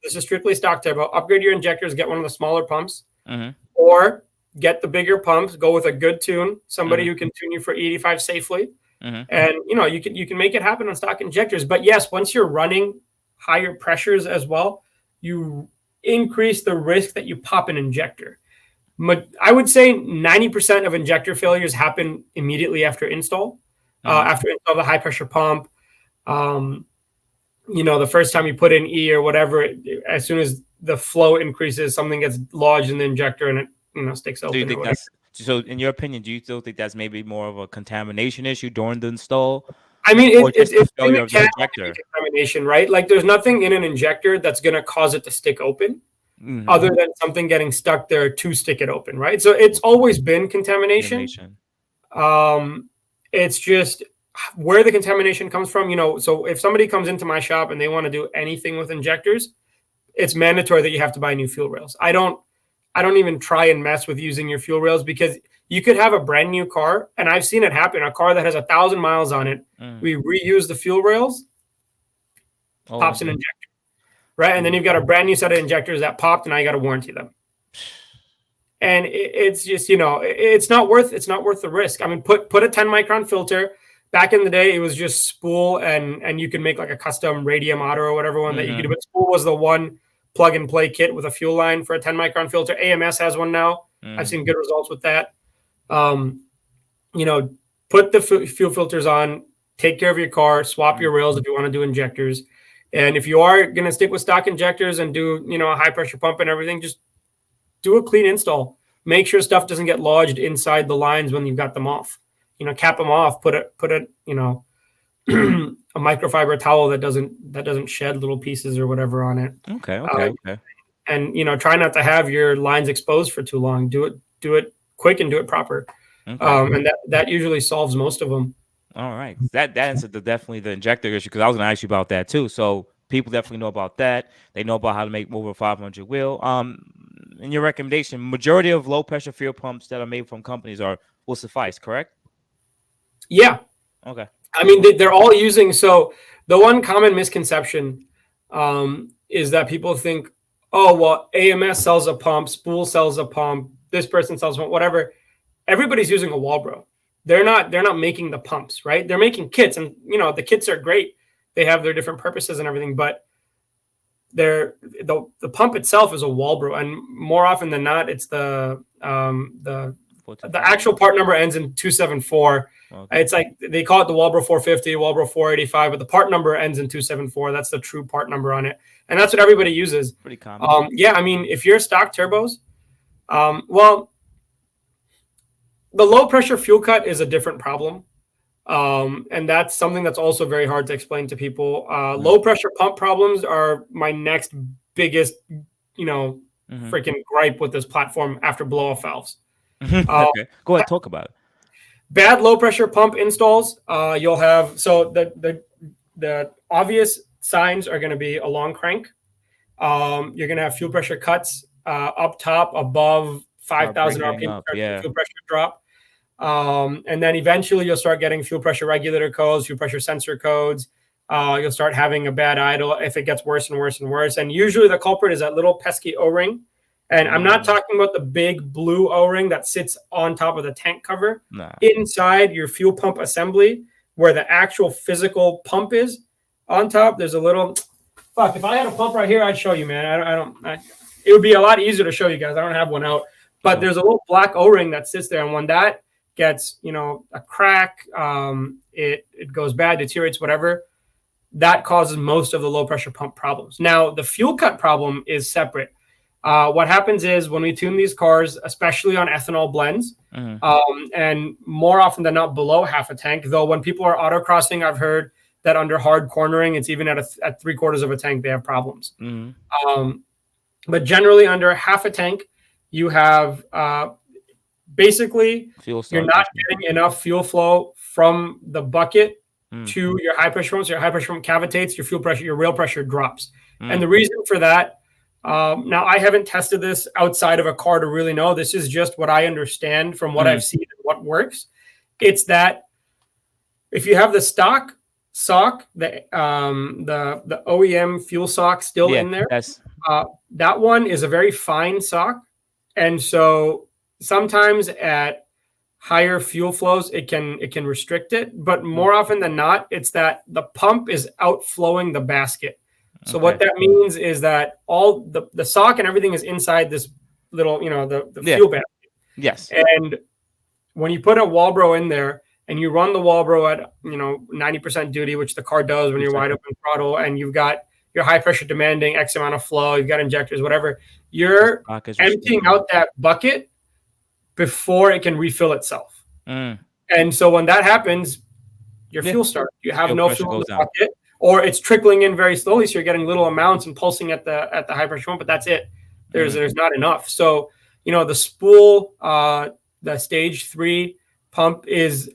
This is strictly stock turbo. Upgrade your injectors, get one of the smaller pumps, or get the bigger pumps. Go with a good tune, somebody who can tune you for 85 safely, and you can make it happen on stock injectors. But yes, once you're running higher pressures as well, you increase the risk that you pop an injector. I would say 90% of injector failures happen immediately after install. After install of the high pressure pump, the first time you put in E or whatever, as soon as the flow increases, something gets lodged in the injector and it sticks open. Do you think so? In your opinion, do you still think that's maybe more of a contamination issue during the install? I mean, it's failure of the injector. Contamination, right? Like, there's nothing in an injector that's going to cause it to stick open. Other than something getting stuck there to stick it open, right? So it's always been contamination. It's just where the contamination comes from, so if somebody comes into my shop and they want to do anything with injectors, it's mandatory that you have to buy new fuel rails. I don't even try and mess with using your fuel rails, because you could have a brand new car, and I've seen it happen, a car that has 1,000 miles on it. We reuse the fuel rails, pops an injector. Right, and then you've got a brand new set of injectors that popped, and now you got to warranty them. And it's just, it's not worth the risk. I mean, put a 10 micron filter. Back in the day, it was just spool, and you can make like a custom Radium Auto or whatever one that you could do. But spool was the one plug and play kit with a fuel line for a 10 micron filter. AMS has one now. I've seen good results with that. Put the fuel filters on, take care of your car, swap your rails if you want to do injectors. And if you are going to stick with stock injectors and do, a high pressure pump and everything, just do a clean install. Make sure stuff doesn't get lodged inside the lines when you've got them off. Cap them off, put a microfiber towel that doesn't shed little pieces or whatever on it. Okay. And, try not to have your lines exposed for too long. Do it quick and do it proper. And that usually solves most of them. All right. That answered definitely the injector issue, because I was going to ask you about that too. So people definitely know about that. They know about how to make over 500 wheel. In your recommendation, majority of low pressure fuel pumps that are made from companies will suffice, correct? Yeah. Okay. I mean, they're all using. So the one common misconception is that people think, oh, well, AMS sells a pump, Spool sells a pump, this person sells one, whatever. Everybody's using a Walbro. They're not making the pumps, right? They're making kits, and the kits are great. They have their different purposes and everything, but the pump itself is a Walbro, and more often than not, it's the actual part number ends in 274. Okay. It's like they call it the Walbro 450, Walbro 485, but the part number ends in 274. That's the true part number on it, and that's what everybody uses. Pretty common. Yeah, I mean, if you're stock turbos, well, the low pressure fuel cut is a different problem. And that's something that's also very hard to explain to people. Low pressure pump problems are my next biggest, freaking gripe with this platform after blow off valves. Okay, go ahead, talk about it. Bad low pressure pump installs. You'll have, so the obvious signs are going to be a long crank. You're going to have fuel pressure cuts up top above 5,000 RPM. Fuel pressure drop. And then eventually you'll start getting fuel pressure regulator codes, fuel pressure sensor codes. You'll start having a bad idle if it gets worse and worse and worse. And usually the culprit is that little pesky O-ring. And I'm not talking about the big blue O-ring that sits on top of the tank cover. Nah. Inside your fuel pump assembly, where the actual physical pump is on top, there's a little, if I had a pump right here, I'd show you, man. It would be a lot easier to show you guys. I don't have one out, but there's a little black O-ring that sits there. And when that gets, a crack, it goes bad, deteriorates, whatever, that causes most of the low pressure pump problems. Now, the fuel cut problem is separate. What happens is when we tune these cars, especially on ethanol blends, and more often than not below half a tank, though when people are autocrossing, I've heard that under hard cornering, it's even at 3/4 of a tank, they have problems. But generally under half a tank, you have basically you're not getting enough fuel flow from the bucket to your high pressure pump. So your high pressure pump cavitates, your fuel pressure, your rail pressure drops. And the reason for that, now I haven't tested this outside of a car to really know. This is just what I understand from what I've seen and what works. It's that if you have the stock sock, the OEM fuel sock still in there, that one is a very fine sock. And so sometimes at higher fuel flows, it can restrict it. But more often than not, it's that the pump is outflowing the basket. So what that means is that all the sock and everything is inside this little, the fuel basket. Yes. And when you put a Walbro in there and you run the Walbro at, 90% duty, which the car does when you're wide open throttle, and you've got your high pressure demanding X amount of flow, you've got injectors, whatever, you're emptying out that bucket before it can refill itself. And so when that happens, your fuel starts. You have no fuel in the bucket, or it's trickling in very slowly, so you're getting little amounts and pulsing at the high pressure pump, but that's it. There's not enough. So, the spool, the stage 3 pump is,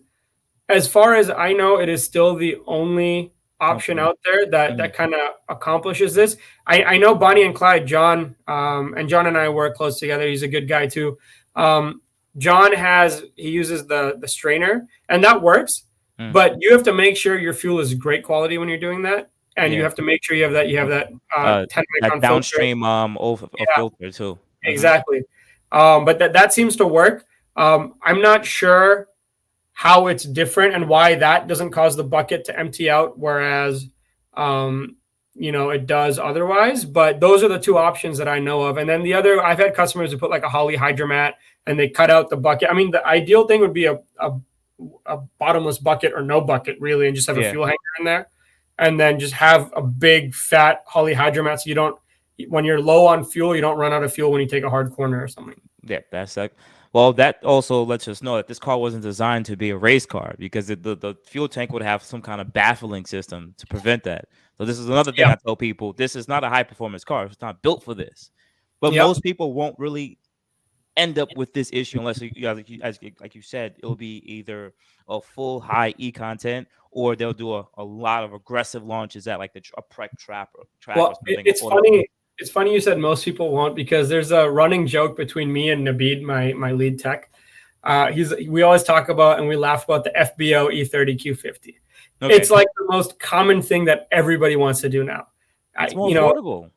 as far as I know, it is still the only option out there that kind of accomplishes this. I know Bonnie and Clyde, John, and John and I work close together. He's a good guy too. John he uses the strainer, and that works. But you have to make sure your fuel is great quality when you're doing that, and you have to make sure you have that 10 micron downstream filter too. Exactly. But that seems to work. I'm not sure how it's different and why that doesn't cause the bucket to empty out, whereas it does otherwise. But those are the two options that I know of. And then the other, I've had customers who put like a Holley hydromat and they cut out the bucket. I mean, the ideal thing would be a bottomless bucket or no bucket really, and just have a fuel hanger in there, and then just have a big fat Holley hydromat, so you don't, when you're low on fuel, you don't run out of fuel when you take a hard corner or something. Yeah, that's like, well, that also lets us know that this car wasn't designed to be a race car, because the fuel tank would have some kind of baffling system to prevent that. So this is another thing I tell people: this is not a high performance car. It's not built for this. But most people won't really end up with this issue unless like you said, it'll be either a full high E content, or they'll do a lot of aggressive launches at like a prep track or something. It's funny. It's funny you said most people won't, because there's a running joke between me and Nabeed, my lead tech. We always talk about and we laugh about the FBO E30 Q50. It's like the most common thing that everybody wants to do now. It's more affordable.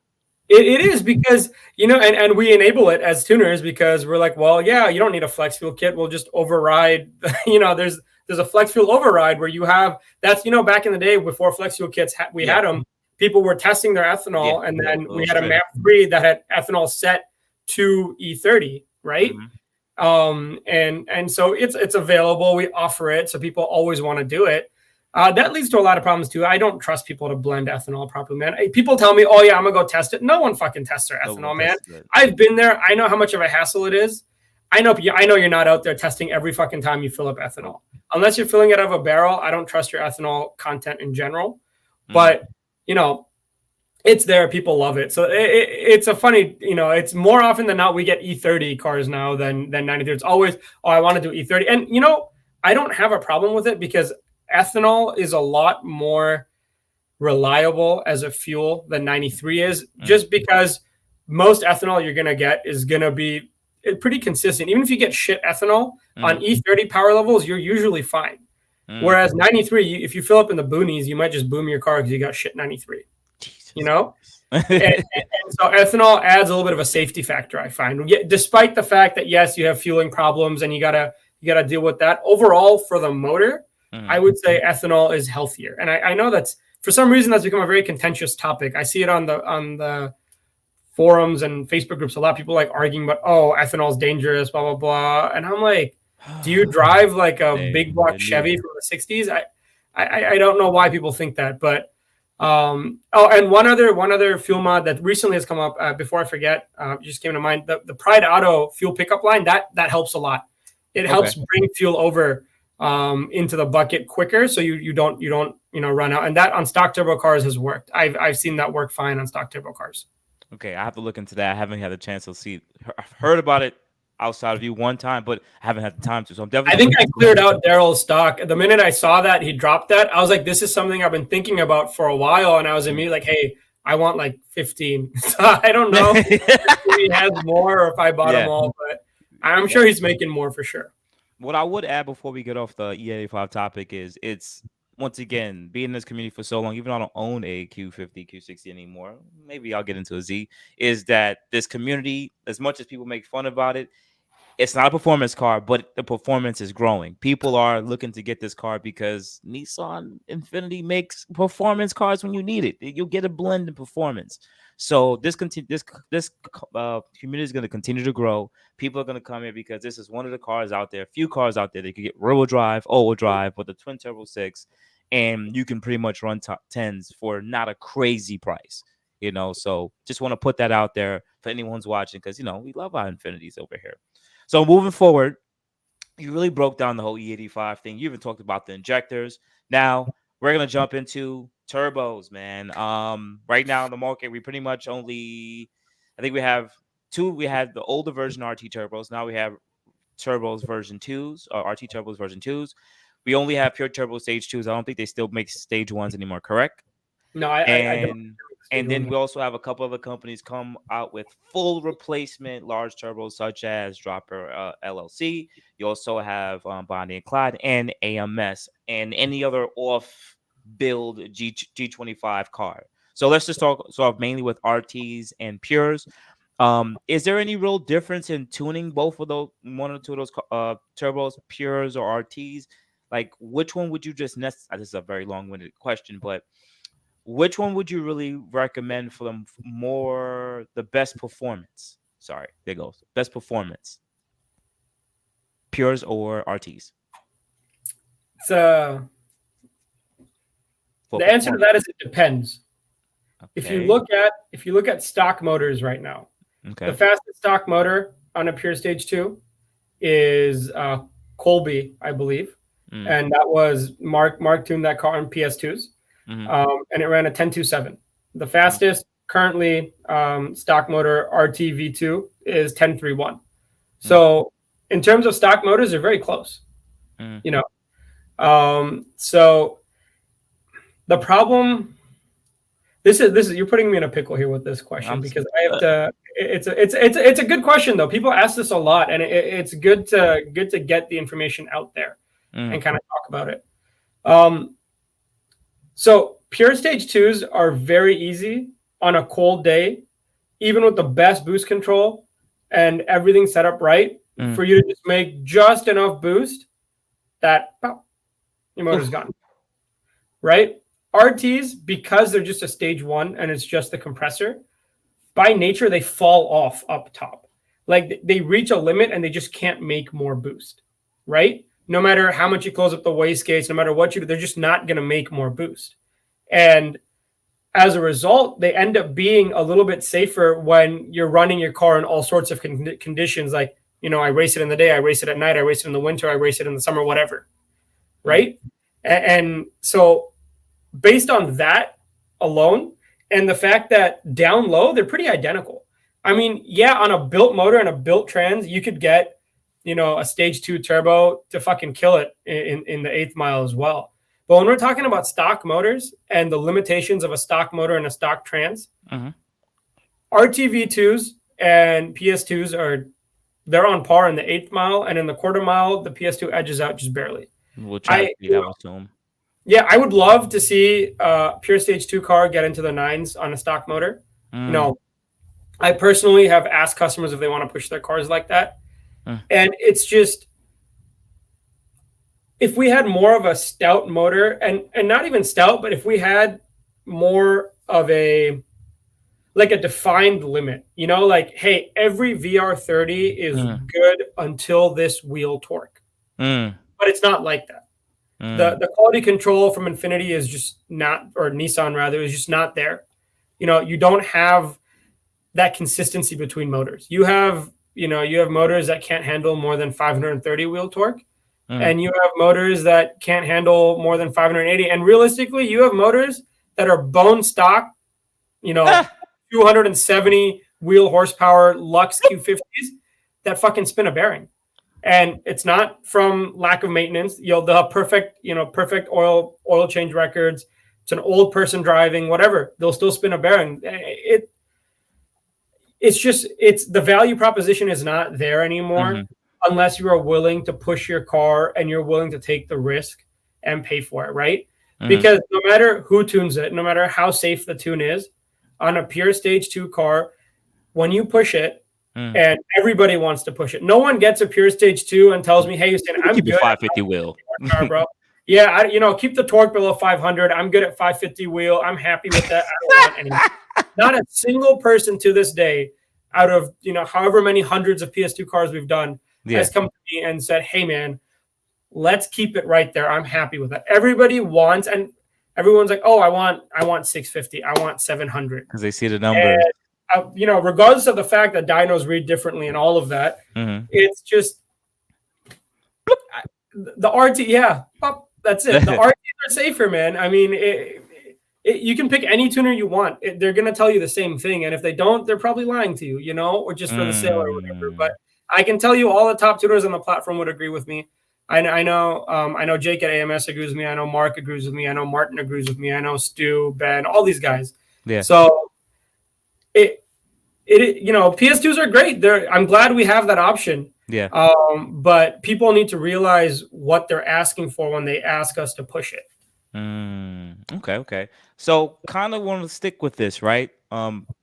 It is, because, and we enable it as tuners, because we're like, well, yeah, you don't need a flex fuel kit. We'll just override, there's a flex fuel override where you have, that's, back in the day before flex fuel kits, we had them. People were testing their ethanol, and then we had a MAP 3 that had ethanol set to E30, right? And so it's available. We offer it, so people always want to do it. That leads to a lot of problems too. I don't trust people to blend ethanol properly, man. People tell me, "Oh yeah, I'm gonna go test it." No one fucking tests their ethanol, man. I've been there. I know how much of a hassle it is. I know you're not out there testing every fucking time you fill up ethanol, unless you're filling it out of a barrel. I don't trust your ethanol content in general, but it's there. People love it. So it's a funny, it's more often than not, we get E30 cars now than 93. It's always, oh, I want to do E30. And, I don't have a problem with it, because ethanol is a lot more reliable as a fuel than 93 is, just because most ethanol you're going to get is going to be pretty consistent. Even if you get shit ethanol on E30 power levels, you're usually fine. Whereas 93, if you fill up in the boonies, you might just boom your car because you got shit 93. Jesus. And so ethanol adds a little bit of a safety factor, I find. Despite the fact that, yes, you have fueling problems and you gotta deal with that. Overall, for the motor, I would say ethanol is healthier. And I know that's, for some reason, that's become a very contentious topic. I see it on the forums and Facebook groups. A lot of people like arguing about, oh, ethanol is dangerous, blah, blah, blah. And I'm like, do you drive like a big block Chevy from the 60s? I don't know why people think that, but and one other fuel mod that recently has come up, before I forget, just came to mind, the Pride Auto fuel pickup line, that helps a lot. It helps bring fuel over into the bucket quicker, so you don't run out. And that on stock turbo cars has worked. I've seen that work fine on stock turbo cars. Okay, I have to look into that. I haven't had a chance to see. I've heard about it. outside of you one time, but I haven't had the time to. So I'm I definitely think gonna I cleared out Daryl's stock. The minute I saw that he dropped that, I was like, this is something I've been thinking about for a while. And I was immediately like, hey, I want like 15. So I don't know if he has more or if I bought them yeah. all, but I'm sure he's making more for sure. What I would add before we get off the E85 topic is it's once again being in this community for so long, even though I don't own a Q50, Q60 anymore, maybe I'll get into a Z, is that this community, as much as people make fun about it, it's not a performance car, but the performance is growing. People are looking to get this car because Nissan Infiniti makes performance cars when you need it. You'll get a blend in performance. So this community is going to continue to grow. People are going to come here because this is one of the cars out there, few cars out there that you can get rear-wheel drive, all-wheel drive with the twin turbo 6, and you can pretty much run top 10s for not a crazy price. So just want to put that out there for anyone's watching because we love our Infinitis over here. So moving forward, you really broke down the whole E85 thing. You even talked about the injectors. Now we're gonna jump into turbos, man. Right now in the market, we pretty much I think we have two. We had the older version RT turbos. Now we have turbos version 2s, or RT turbos version 2s. We only have pure turbo stage 2s. I don't think they still make stage 1s anymore, correct? No, I don't. And then we also have a couple other companies come out with full replacement large turbos, such as Dropper LLC. You also have Bonnie and Clyde and AMS and any other off build G25 car. So let's just talk sort of mainly with RTs and pures. Is there any real difference in tuning both of those, one or two of those turbos, pures or RTs? Like, which one would you just this is a very long-winded question, but which one would you really recommend for them more the best performance? Sorry, there goes. Best performance. Pures or RTs? It's the answer to that is it depends. Okay. If you look at stock motors right now, okay. The fastest stock motor on a pure stage 2 is Colby, I believe, and that was Mark tuned that car on PS2s. And it ran a 10.27. The fastest currently stock motor RT V2 is 10.31. So in terms of stock motors, they're very close. So the problem, this is you're putting me in a pickle here with this question because I have to. It's a good question though. People ask this a lot, and it's good to get the information out there and kind of talk about it. So pure stage 2s are very easy on a cold day, even with the best boost control and everything set up right, for you to just make just enough boost that your motor's gone. Right? RTs, because they're just a stage 1 and it's just the compressor, by nature, they fall off up top. Like they reach a limit and they just can't make more boost. Right? No matter how much you close up the wastegates, no matter what you do, they're just not going to make more boost. And as a result, they end up being a little bit safer when you're running your car in all sorts of conditions. Like, I race it in the day, I race it at night, I race it in the winter, I race it in the summer, whatever. Right? And so based on that alone, and the fact that down low, they're pretty identical. I mean, yeah, on a built motor and a built trans, you could get a stage 2 turbo to fucking kill it in the 8th mile as well. But when we're talking about stock motors and the limitations of a stock motor and a stock trans, RTV2s and PS2s they're on par in the 8th mile, and in the quarter mile, the PS2 edges out just barely. We'll try to beat that to them. Yeah, I would love to see a pure stage 2 car get into the 9s on a stock motor. I personally have asked customers if they want to push their cars like that. And it's just, if we had more of a stout motor, and not even stout, but if we had more of a defined limit, like, hey, every VR30 is good until this wheel torque. But it's not like that. The quality control from Infiniti is just not, or Nissan rather, is just not there. You don't have that consistency between motors. You have motors that can't handle more than 530 wheel torque, and you have motors that can't handle more than 580. And realistically, you have motors that are bone stock, 270 wheel horsepower Lux Q50s that fucking spin a bearing. And it's not from lack of maintenance. They'll have perfect oil change records. It's an old person driving, whatever. They'll still spin a bearing. It's the value proposition is not there anymore unless you are willing to push your car and you're willing to take the risk and pay for it, right? Because no matter who tunes it, no matter how safe the tune is, on a pure stage 2 car, when you push it, and everybody wants to push it. No one gets a pure stage 2 and tells me, "Hey, I'm keep good your 550 wheel, car, bro." Yeah, keep the torque below 500. I'm good at 550 wheel. I'm happy with that. I don't want any. Not a single person to this day, out of however many hundreds of PS2 cars we've done, has come to me and said, "Hey, man, let's keep it right there. I'm happy with that." Everybody wants, and everyone's like, "Oh, I want 650. I want 700," because they see the number. Regardless of the fact that dynos read differently and all of that, it's just the RT. Yeah, that's it. The RTs are safer, man. I mean, you can pick any tuner you want. They're going to tell you the same thing. And if they don't, they're probably lying to you, or just for the sale or whatever. But I can tell you all the top tuners on the platform would agree with me. I know Jake at AMS agrees with me. I know Mark agrees with me. I know Martin agrees with me. I know Stu, Ben, all these guys. Yeah. So PS2s are great. I'm glad we have that option. Yeah. But people need to realize what they're asking for when they ask us to push it. Okay. So kind of want to stick with this, right?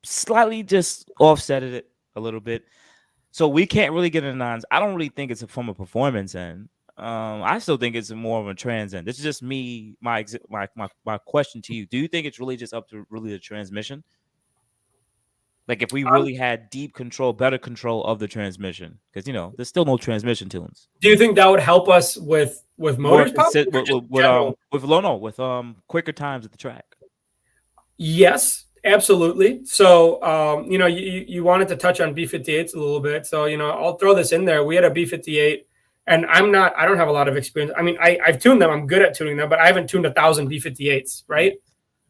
Slightly just offset it a little bit. So we can't really get a nines. I don't really think it's from a performance end. I still think it's more of a trans end. This is just me. My question to you: do you think it's really just up to really the transmission? Like if we really had deep control, better control of the transmission, because there's still no transmission tunes. Do you think that would help us with motors? With quicker times at the track? Yes, absolutely. So you wanted to touch on B58s a little bit, so I'll throw this in there. We had a B58, and I don't have a lot of experience. I mean, I've tuned them. I'm good at tuning them, but I haven't tuned 1,000 B58s, right?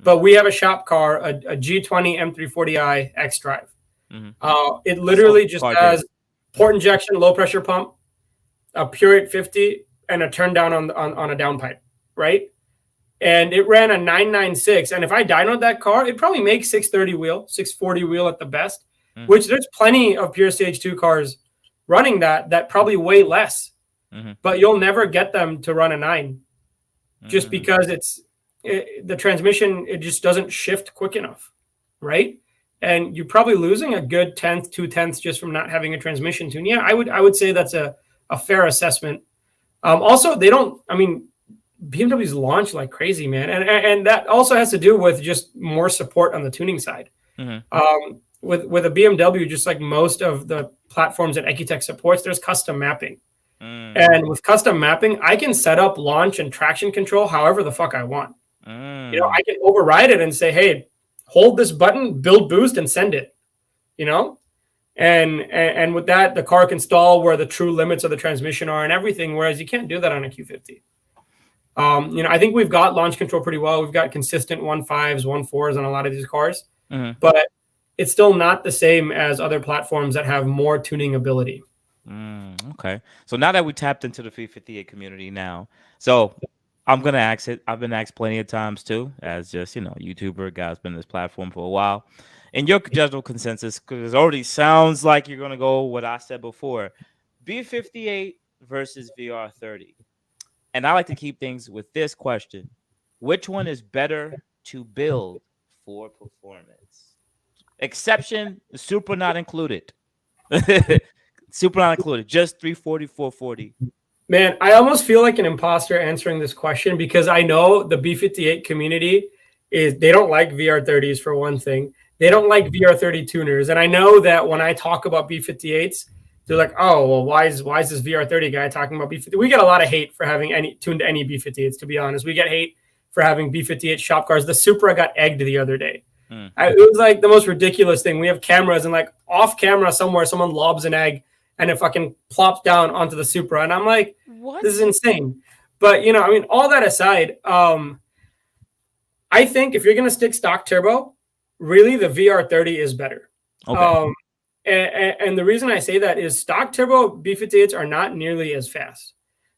But we have a shop car, a G20 M340i X Drive. It literally just has port injection, low pressure pump, a pure 850, and a turn down on a downpipe, right? And it ran a 996. And if I dynoed that car, it probably makes 630 wheel, 640 wheel at the best, which there's plenty of pure stage 2 cars running that probably weigh less. But you'll never get them to run a 9 just because the transmission, it just doesn't shift quick enough, right? And you're probably losing a good 1/10, 2/10 just from not having a transmission tune. Yeah, I would say that's a fair assessment. Also, BMW's launch like crazy, man, and that also has to do with just more support on the tuning side. With a BMW, just like most of the platforms that Ecutech supports, there's custom mapping. And with custom mapping, I can set up launch and traction control however the fuck I want. I can override it and say, "Hey, hold this button, build boost, and send it." And with that, the car can stall where the true limits of the transmission are and everything. Whereas you can't do that on a Q50. I think we've got launch control pretty well. We've got consistent 1.5s, 1.4s on a lot of these cars, but it's still not the same as other platforms that have more tuning ability. Okay. So now that we tapped into the 358 community now, so I'm going to ask it. I've been asked plenty of times too, as just, YouTuber, guy's been on this platform for a while. In your general consensus, because it already sounds like you're going to go what I said before, B58 versus VR30. And I like to keep things with this question. Which one is better to build for performance? Exception, Supra not included. Supra not included, just 340, 440. Man, I almost feel like an imposter answering this question because I know the B58 community they don't like VR30s for one thing. They don't like VR30 tuners. And I know that when I talk about B58s, they're like, "Oh, well, why is this VR30 guy talking about B50?" We get a lot of hate for having tuned any B58s, to be honest. We get hate for having B58 shop cars. The Supra got egged the other day. It was like the most ridiculous thing. We have cameras and like off camera somewhere, someone lobs an egg and it fucking plops down onto the Supra. And I'm like, what? This is insane. But, all that aside, I think if you're going to stick stock turbo, really the VR30 is better. Okay. And the reason I say that is stock turbo B58s are not nearly as fast.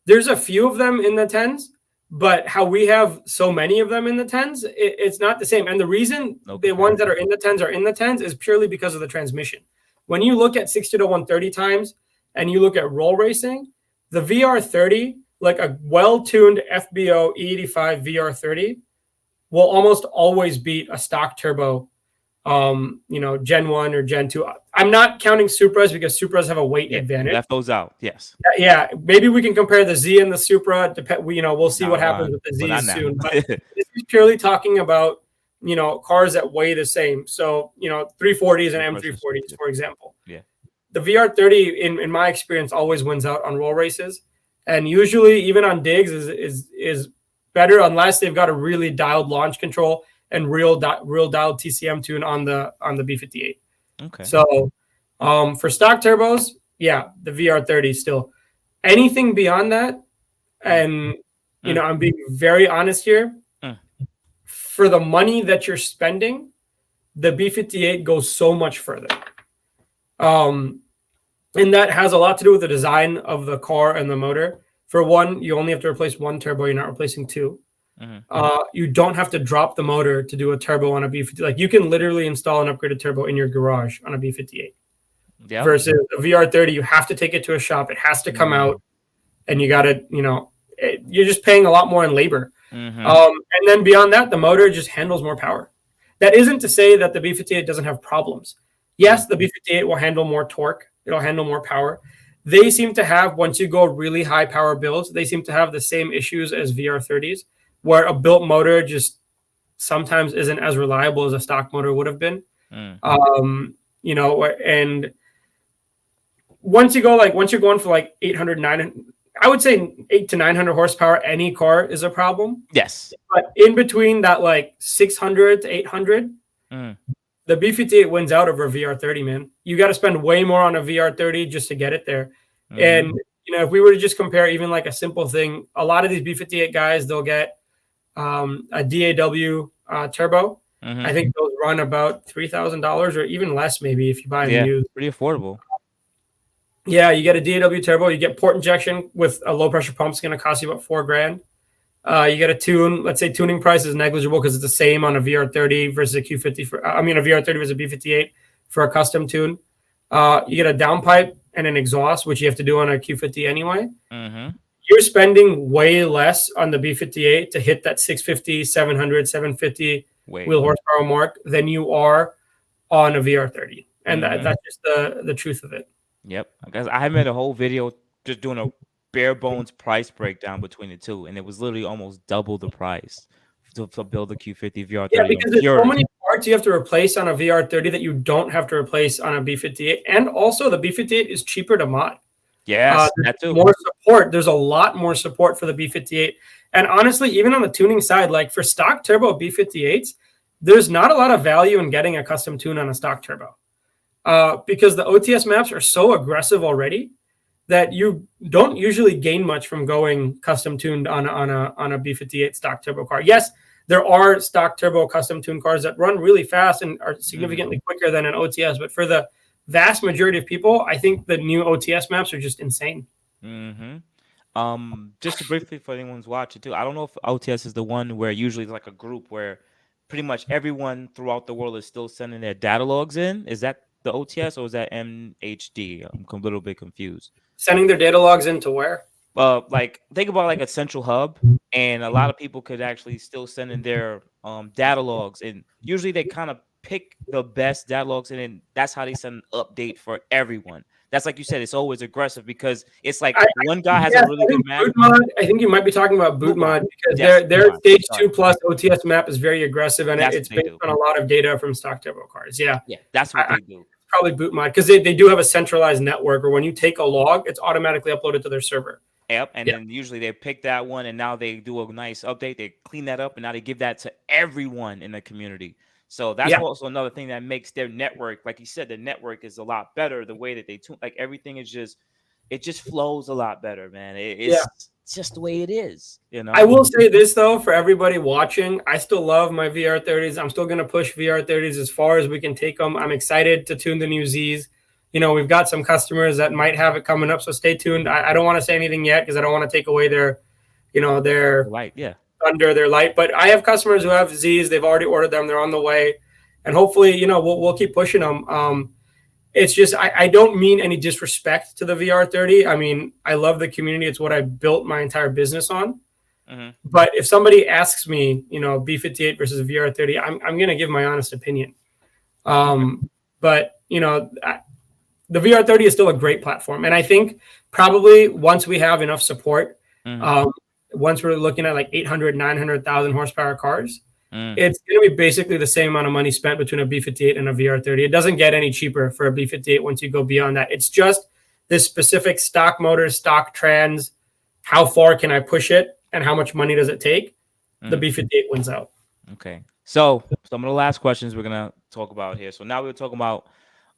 There's a few of them in the 10s, but how we have so many of them in the 10s, it's not the same. And the reason the ones that are in the 10s are in the 10s is purely because of the transmission. When you look at 60 to 130 times and you look at roll racing, the VR30, like a well-tuned FBO E85 VR30, will almost always beat a stock turbo, Gen 1 or Gen 2. I'm not counting Supras because Supras have a weight advantage. Left those out, yes. Yeah, maybe we can compare the Z and the Supra. We'll see what happens with the Z soon. But this is purely talking about, cars that weigh the same. So, 340s and M340s, for example. Yeah. The VR30, in my experience, always wins out on roll races. And usually, even on digs, is better unless they've got a really dialed launch control and real dialed TCM tune on the B58. Okay. So for stock turbos, yeah, the VR30 still. Anything beyond that, and I'm being very honest here, for the money that you're spending, the B58 goes so much further. And that has a lot to do with the design of the car and the motor. For one, you only have to replace one turbo. You're not replacing two. You don't have to drop the motor to do a turbo on a B50. Like, you can literally install an upgraded turbo in your garage on a B58. Yep. Versus a VR30, you have to take it to a shop. It has to come out, and you got to, you're just paying a lot more in labor. And then beyond that, the motor just handles more power. That isn't to say that the B58 doesn't have problems. Yes, the B58 will handle more torque. It'll handle more power. They seem to have, once you go really high power builds, they seem to have the same issues as VR30s, where a built motor just sometimes isn't as reliable as a stock motor would have been. And once you're going for like 800, 900, I would say 800 to 900 horsepower, any car is a problem. Yes. But in between that, like 600 to 800, the B58 wins out over a VR30, man. You got to spend way more on a VR30 just to get it there. And, if we were to just compare even like a simple thing, a lot of these B58 guys, they'll get a DAW turbo. I think those run about $3,000 or even less, maybe, if you buy them used. Pretty affordable. Yeah, you get a DAW turbo. You get port injection with a low pressure pump. It's going to cost you about $4,000. You get a tune. Let's say tuning price is negligible because it's the same on a VR30 versus a Q50. A VR30 versus a B58 for a custom tune. You get a downpipe and an exhaust, which you have to do on a Q50 anyway. You're spending way less on the B58 to hit that 650, 700, 750 wheel horsepower mark than you are on a VR30. And that's just the truth of it. Yep. I guess I made a whole video just doing a bare bones price breakdown between the two, and it was literally almost double the price to build a Q50 VR30. Yeah, because there's so many parts you have to replace on a VR30 that you don't have to replace on a B58. And also, the B58 is cheaper to mod. Yes, that too. More support. There's a lot more support for the B58. And honestly, even on the tuning side, like for stock turbo B58s, there's not a lot of value in getting a custom tune on a stock turbo. Because the OTS maps are so aggressive already that you don't usually gain much from going custom tuned on a B58 stock turbo car. Yes, there are stock turbo custom tuned cars that run really fast and are significantly quicker than an OTS, but for the vast majority of people, I think the new OTS maps are just insane. Just to briefly for anyone's watching too, I don't know if OTS is the one where usually it's like a group where pretty much everyone throughout the world is still sending their data logs in. Is that the OTS or is that MHD? I'm a little bit confused. Sending their data logs into where? Like think about like a central hub, and a lot of people could actually still send in their data logs, and usually they kind of pick the best data logs, and then that's how they send an update for everyone. That's like you said, it's always aggressive because it's like one guy has a really good map. I think you might be talking about boot mod because their stage 2 plus OTS map is very aggressive, and it's based on a lot of data from stock turbo cars. Yeah, that's what they do. Probably boot mod because they do have a centralized network where when you take a log, it's automatically uploaded to their server. Yep, and then usually they pick that one, and now they do a nice update. They clean that up, and now they give that to everyone in the community. So that's also another thing that makes their network, like you said, the network is a lot better. The way that they tune, like everything is just flows a lot better, man. It's just the way it is, you know. I will say this though, for everybody watching, I still love my VR30s. I'm still gonna push VR30s as far as we can take them. I'm excited to tune the new Zs. we've got some customers that might have it coming up. So stay tuned. I don't want to say anything yet because I don't want to take away their Right. Yeah. under their light. But I have customers who have Z's. They've already ordered them. They're on the way. And hopefully, we'll keep pushing them. It's just I don't mean any disrespect to the VR30. I mean, I love the community. It's what I built my entire business on. Mm-hmm. But if somebody asks me, B58 versus a VR30, I'm going to give my honest opinion. But, the VR30 is still a great platform. And I think probably once we have enough support, once we're looking at like 800, 900,000 horsepower cars, it's going to be basically the same amount of money spent between a B58 and a VR30. It doesn't get any cheaper for a B58 once you go beyond that. It's just this specific stock motor, stock trans, how far can I push it, and how much money does it take? The B58 wins out. Okay. So some of the last questions we're going to talk about here. So now we're talking about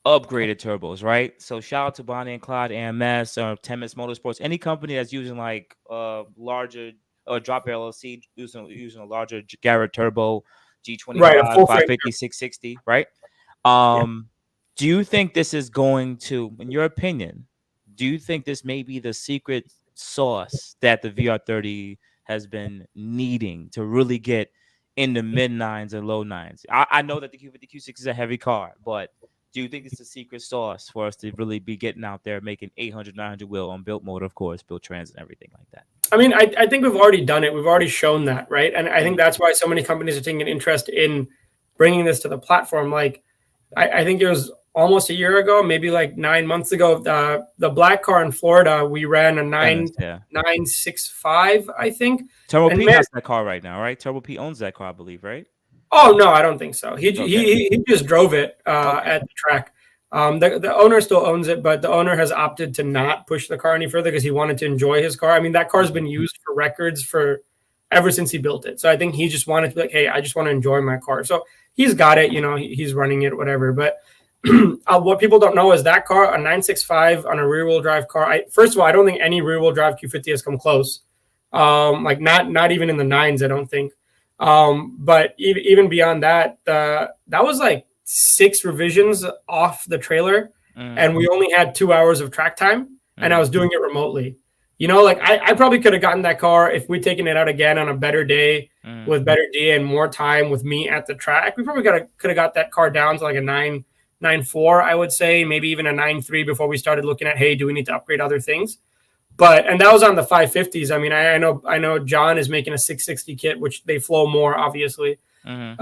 upgraded turbos, right? So shout out to Bonnie and Clyde, AMS, or Temis Motorsports, any company that's using like larger drop LLC, using a larger Garrett turbo, G25, right, 550, 660, right? Do you think this is going to, in your opinion, do you think this may be the secret sauce that the VR30 has been needing to really get in the mid nines and low nines? I know that the Q50 Q6 is a heavy car, but do you think it's the secret sauce for us to really be getting out there making 800, 900 wheel on built motor, of course, built trans and everything like that? I mean, I think we've already done it. We've already shown that, right? And I think that's why so many companies are taking an interest in bringing this to the platform. Like, I think it was almost a year ago, maybe like 9 months ago, the black car in Florida, we ran a 965, I think. Turbo P has that car right now, right? Turbo P owns that car, I believe, right? Oh, no, I don't think so. He just drove it at the track. The owner still owns it, but the owner has opted to not push the car any further because he wanted to enjoy his car. I mean, that car's been used for records for ever since he built it. So I think he just wanted to be like, hey, I just want to enjoy my car. So he's got it, he's running it, whatever. But what people don't know is that car, a 965 on a rear-wheel drive car. First of all, I don't think any rear-wheel drive Q50 has come close. Like not even in the nines, I don't think. But even beyond that, that was like 6 revisions off the trailer, and we only had 2 hours of track time, and I was doing it remotely. Like I probably could have gotten that car if we'd taken it out again on a better day with better DA and more time with me at the track. We probably could have got that car down to like a 9.94, I would say, maybe even a 9.3 before we started looking at, hey, do we need to upgrade other things? And that was on the 550s. I mean, I know John is making a 660 kit, which they flow more, obviously. And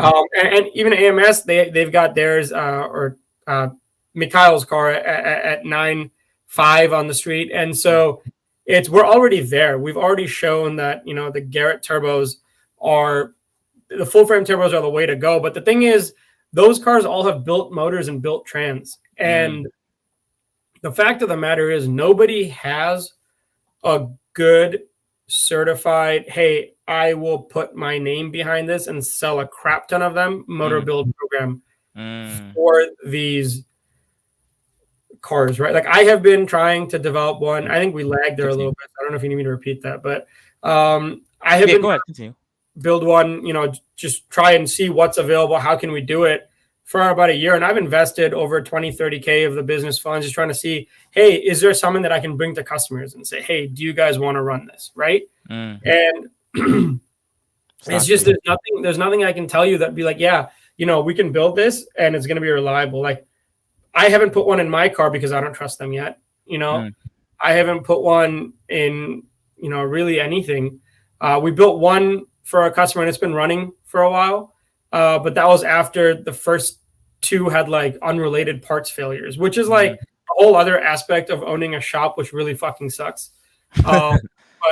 even AMS, they've got theirs Mikhail's car at 9.5 on the street, and so we're already there. We've already shown that the Garrett turbos are the full frame turbos are the way to go. But the thing is, those cars all have built motors and built trans, and the fact of the matter is nobody has a good certified, hey, I will put my name behind this and sell a crap ton of them motor build program for these cars, right? Like I have been trying to develop one. I think we lagged there a little bit. I don't know if you need me to repeat that, but I have been go ahead, continue. Build one, just try and see what's available. How can we do it for about a year? And I've invested over 20, 30K of the business funds just trying to see, hey, is there something that I can bring to customers and say, hey, do you guys want to run this? Right. And it's just, there's nothing I can tell you that'd be like, yeah, we can build this and it's going to be reliable. Like I haven't put one in my car because I don't trust them yet. I haven't put one in, really anything. We built one for a customer and it's been running for a while. But that was after the first 2 had like unrelated parts failures, which is like a whole other aspect of owning a shop, which really fucking sucks. But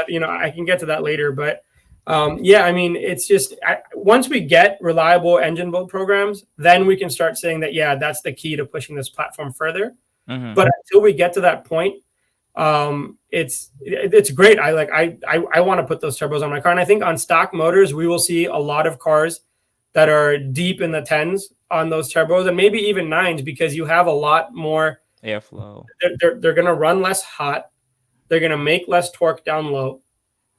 I can get to that later. But yeah, I mean, it's just once we get reliable engine build programs, then we can start saying that, yeah, that's the key to pushing this platform further. But until we get to that point, it's great. I want to put those turbos on my car. And I think on stock motors, we will see a lot of cars that are deep in the 10s on those turbos and maybe even 9s because you have a lot more airflow. They're going to run less hot. They're going to make less torque down low,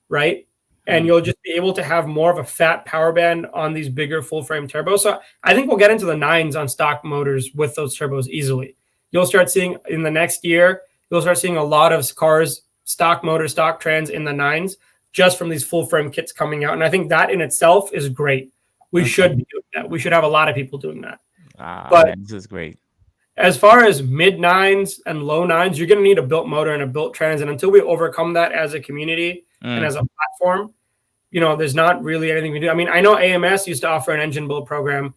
right? And you'll just be able to have more of a fat power band on these bigger full frame turbos. So I think we'll get into the 9s on stock motors with those turbos easily. you'll start seeing in the next year, you'll start seeing a lot of cars, stock motor, stock trans in the nines, just from these full frame kits coming out. And I think that in itself is great. We should be doing that. We should have a lot of people doing that. But man, this is great. as far as mid nines and low nines, you're going to need a built motor and a built trans. And until we overcome that as a community and as a platform, there's not really anything we do. I mean, I know AMS used to offer an engine build program,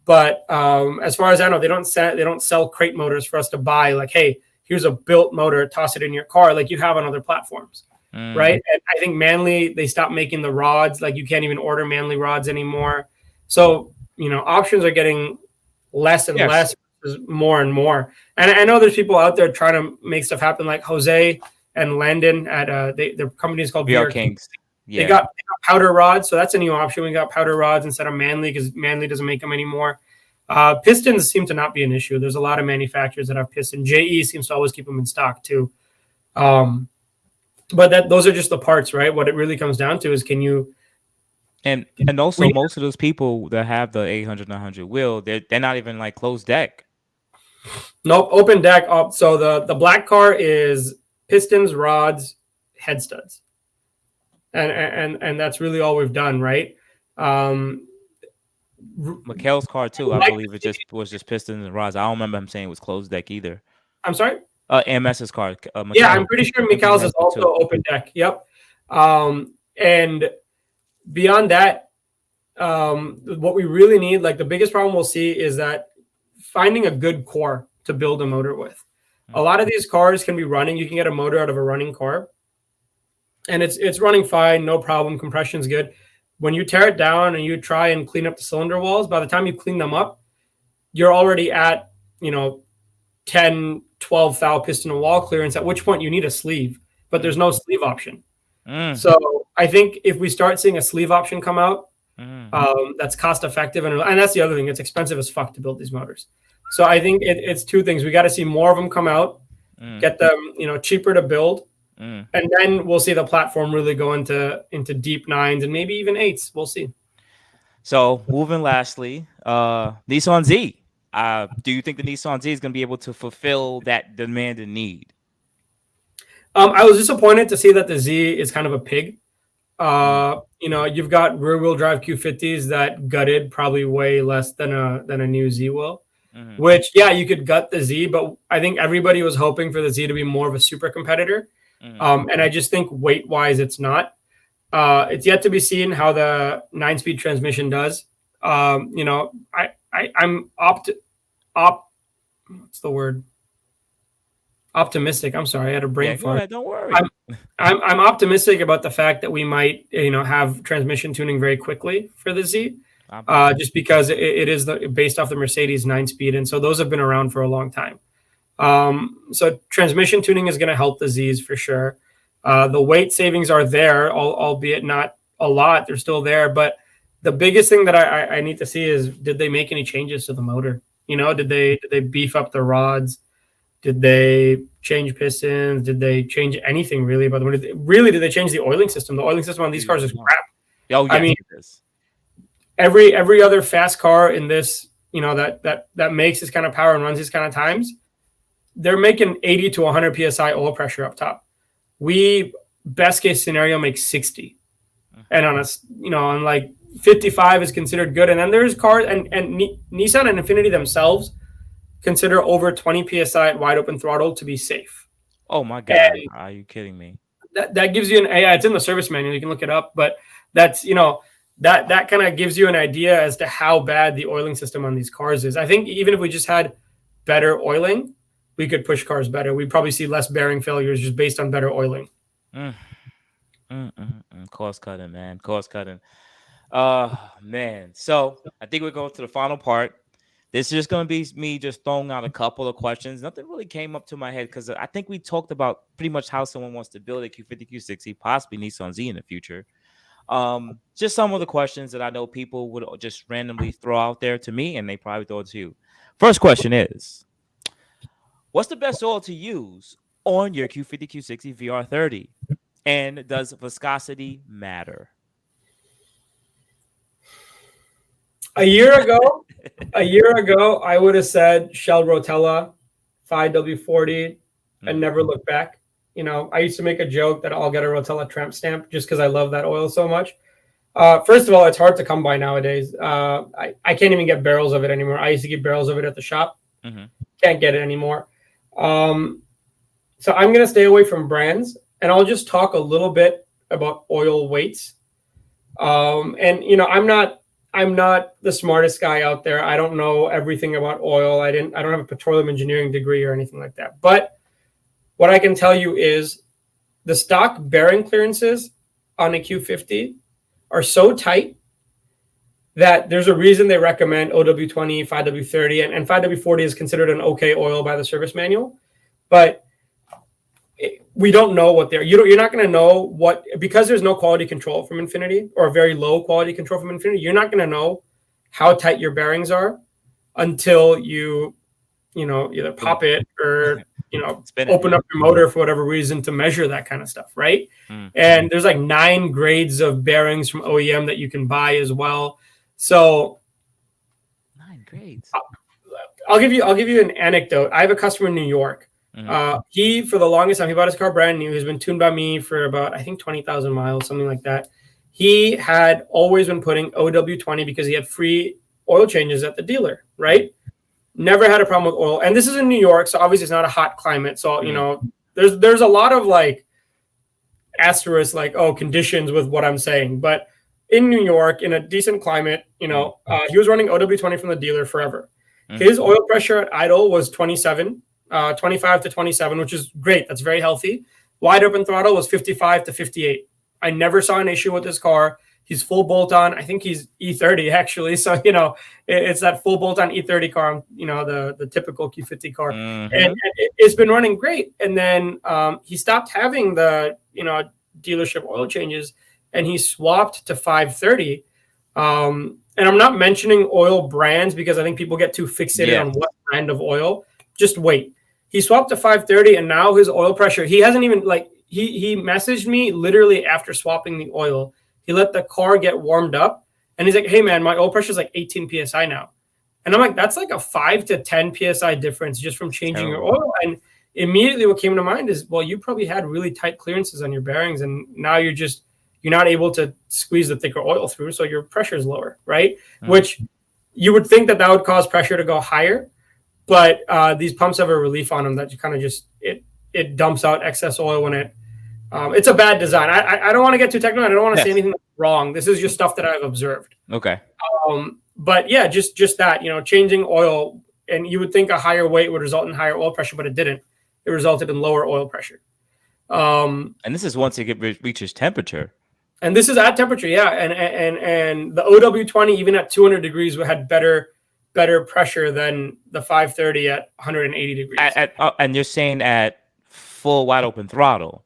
but as far as I know, they don't sell crate motors for us to buy. Like, hey, here's a built motor, toss it in your car, like you have on other platforms, right? And I think Manly, they stopped making the rods. Like, you can't even order Manly rods anymore. So options are getting less and less, more and more. And I know there's people out there trying to make stuff happen, like Jose and Landon at their company is called VR Kings. Yeah. They got powder rods, so that's a new option. We got powder rods instead of Manly because Manly doesn't make them anymore. Pistons seem to not be an issue. There's a lot of manufacturers that have pistons. JE seems to always keep them in stock too. But those are just the parts, right? What it really comes down to is, can you... And also, most of those people that have the 800, 900 wheel, they're not even like closed deck. Nope, open deck. So the black car is pistons, rods, head studs. And that's really all we've done, right? Mikhail's car too, I believe it was just pistons and rods. I don't remember him saying it was closed deck either. I'm sorry? AMS's car. Yeah, I'm pretty sure Mikhail's is also open deck. Yep. And beyond that, what we really need, like the biggest problem we'll see, is that finding a good core to build a motor with. A lot of these cars can be running. You can get a motor out of a running car, and it's running fine, no problem. Compression's good. When you tear it down and you try and clean up the cylinder walls, by the time you clean them up, you're already at 10, 12 thou piston and wall clearance, at which point you need a sleeve, but there's no sleeve option. So I think if we start seeing a sleeve option come out, that's cost effective, and that's the other thing, it's expensive as fuck to build these motors. So I think it's two things. We got to see more of them come out, get them cheaper to build, and then we'll see the platform really go into deep nines and maybe even eights. We'll see. So moving lastly, Nissan Z. Do you think the Nissan Z is going to be able to fulfill that demand and need? I was disappointed to see that the Z is kind of a pig. You've got rear-wheel drive Q50s that gutted probably way less than a new Z will. Which, yeah, you could gut the Z, but I think everybody was hoping for the Z to be more of a super competitor. And I just think weight-wise, it's not. It's yet to be seen how the 9-speed transmission does. I'm what's the word? Optimistic. I'm sorry, I had a brain fart. Ahead, don't worry. I'm optimistic about the fact that we might, have transmission tuning very quickly for the Z, just because it is based off the Mercedes 9-speed, and so those have been around for a long time. So transmission tuning is going to help the Zs for sure. The weight savings are there, albeit not a lot. They're still there, but the biggest thing that I need to see is, did they make any changes to the motor? Did they beef up the rods? Did they change pistons? Did they change anything really about the motor? Did they change the oiling system? The oiling system on these cars is crap. Oh, yes, I mean, it is. Every other fast car in this, that makes this kind of power and runs these kind of times, they're making 80 to 100 psi oil pressure up top. We, best case scenario, make 60, and on like 55 is considered good. And then there's cars and Nissan and Infiniti themselves consider over 20 psi at wide open throttle to be safe. Oh my God, are you kidding me? That gives you it's in the service manual, you can look it up, but that's that kind of gives you an idea as to how bad the oiling system on these cars is. I think even if we just had better oiling, we could push cars better. We'd probably see less bearing failures just based on better oiling. Cost cutting, man. Cost cutting. Man. So I think we're going to the final part. This is just going to be me just throwing out a couple of questions. Nothing really came up to my head because I think we talked about pretty much how someone wants to build a Q50, Q60, possibly Nissan Z in the future. Just some of the questions that I know people would just randomly throw out there to me, and they probably throw it to you. First question is, what's the best oil to use on your Q50, Q60 VR30? And does viscosity matter? A year ago, I would have said Shell Rotella 5W40 and never look back. You know, I used to make a joke that I'll get a Rotella tramp stamp just because I love that oil so much. First of all, it's hard to come by nowadays. I can't even get barrels of it anymore. I used to get barrels of it at the shop. Can't get it anymore. So I'm going to stay away from brands, and I'll just talk a little bit about oil weights. And you know, I'm not the smartest guy out there. I don't know everything about oil. I don't have a petroleum engineering degree or anything like that. But what I can tell you is the stock bearing clearances on a Q50 are so tight that there's a reason they recommend OW20, 5W30, and 5W40 is considered an okay oil by the service manual. But we don't know what they're. You're not going to know what, because there's no quality control from Infiniti, or very low quality control from Infiniti. You're not going to know how tight your bearings are until you know, either pop it or, you know, open up your motor for whatever reason to measure that kind of stuff, right? And there's like 9 grades of bearings from OEM that you can buy as well. So 9 grades. I'll give you an anecdote. I have a customer in New York. He, for the longest time, he bought his car brand new. He's been tuned by me for about, I think, 20,000 miles, something like that. He had always been putting OW20 because he had free oil changes at the dealer, right? Never had a problem with oil. And this is in New York, so obviously it's not a hot climate. So, you know, there's a lot of like asterisks, like, oh, conditions with what I'm saying. But in New York, in a decent climate, you know, he was running OW20 from the dealer forever. His oil pressure at idle was 25 to 27, which is great. That's very healthy. Wide open throttle was 55 to 58. I never saw an issue with this car. He's full bolt on. I think he's E30 actually. So, you know, it's that full bolt on E30 car, you know, the typical Q50 car. And it's been running great. And then he stopped having the, you know, dealership oil changes, and he swapped to 530. And I'm not mentioning oil brands because I think people get too fixated on what brand of oil. Just wait. He swapped to 530, and now his oil pressure, he hasn't even, like, he messaged me literally after swapping the oil. He let the car get warmed up, and he's like, hey, man, my oil pressure is like 18 PSI now. And I'm like, that's like a 5 to 10 PSI difference just from changing your oil. And immediately what came to mind is, well, you probably had really tight clearances on your bearings, and now you're not able to squeeze the thicker oil through, so your pressure is lower, right? Which you would think that would cause pressure to go higher, but these pumps have a relief on them that you kind of just, it dumps out excess oil when it's a bad design. I don't want to get too technical. I don't want to say anything wrong. This is just stuff that I've observed. Okay. But yeah, just that, you know, changing oil, and you would think a higher weight would result in higher oil pressure, but it didn't. It resulted in lower oil pressure. And this is once it reaches temperature. And this is at temperature, yeah. And the OW20, even at 200 degrees, had better pressure than the 530 at 180 degrees. And you're saying at full wide open throttle?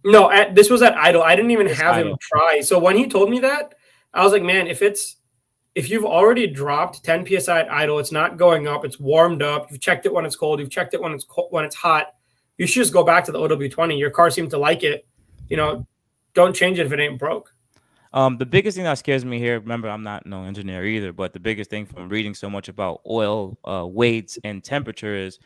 No, this was at idle. I didn't even have him try. So when he told me that, I was like, man, if you've already dropped 10 PSI at idle, it's not going up, it's warmed up, you've checked it when it's cold, you've checked it when it's hot, you should just go back to the OW20. Your car seemed to like it. You know, don't change it if it ain't broke. The biggest thing that scares me here, remember, I'm not no engineer either, but the biggest thing from reading so much about oil weights and temperature is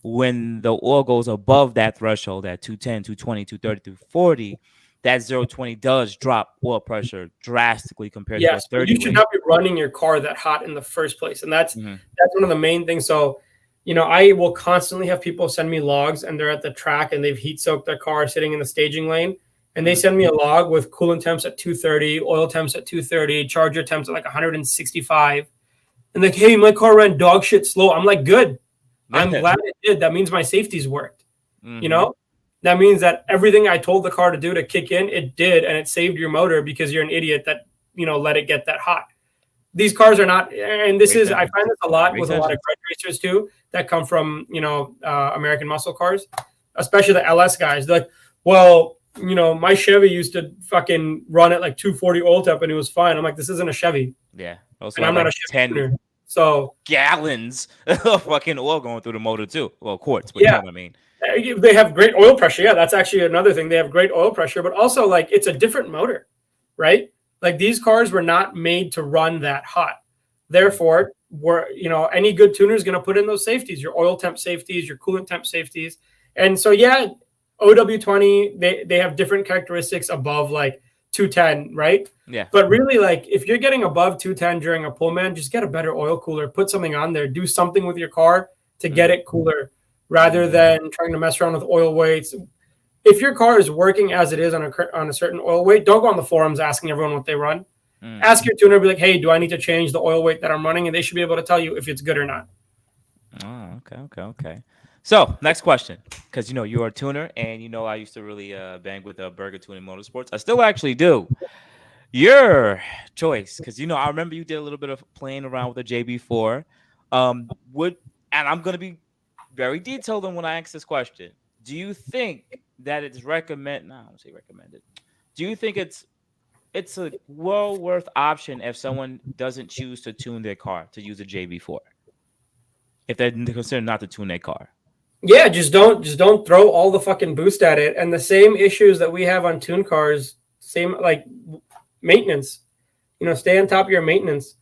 when the oil goes above that threshold at 210, 220, 230, 240, that 020 does drop oil pressure drastically compared to a 30. You should not be running your car that hot in the first place. And that's one of the main things. So, you know, I will constantly have people send me logs, and they're at the track and they've heat soaked their car sitting in the staging lane. And they send me a log with coolant temps at 230, oil temps at 230, charger temps at like 165. And like, hey, my car ran dog shit slow. I'm like, good. I'm glad it did. That means my safety's worked. You know, that means that everything I told the car to do to kick in, it did. And it saved your motor because you're an idiot that, you know, let it get that hot. These cars are not, and this is, I find this a lot with a lot of grudge racers too, that come from, you know, American muscle cars, especially the LS guys. They're like, well, you know, my Chevy used to fucking run at like 240 oil temp and it was fine. I'm like, this isn't a Chevy. Yeah. And I'm not a Chevy 10 tuner. So gallons of fucking oil going through the motor too. Well, quarts, but you know what I mean. They have great oil pressure. Yeah, that's actually another thing. They have great oil pressure, but also like it's a different motor, right? Like these cars were not made to run that hot. Therefore, any good tuner is going to put in those safeties, your oil temp safeties, your coolant temp safeties. And so, yeah, OW20, they have different characteristics above like 210, right? Yeah. But really, like if you're getting above 210 during a pull, man, just get a better oil cooler, put something on there, do something with your car to get it cooler rather than trying to mess around with oil weights. If your car is working as it is on a certain oil weight, don't go on the forums asking everyone what they run. Ask your tuner, be like, hey, do I need to change the oil weight that I'm running? And they should be able to tell you if it's good or not. Oh, okay. So next question, because you're a tuner, and I used to really bang with Burger Tuning Motorsports. I still actually do. Your choice, because I remember you did a little bit of playing around with the JB4. And I'm gonna be very detailed on when I ask this question. Do you think that it's recommended? No, I don't say recommended. Do you think it's a well worth option if someone doesn't choose to tune their car to use a JB4? If they're considering not to tune their car. Yeah, just don't throw all the fucking boost at it. And the same issues that we have on tune cars, same like maintenance. Stay on top of your maintenance.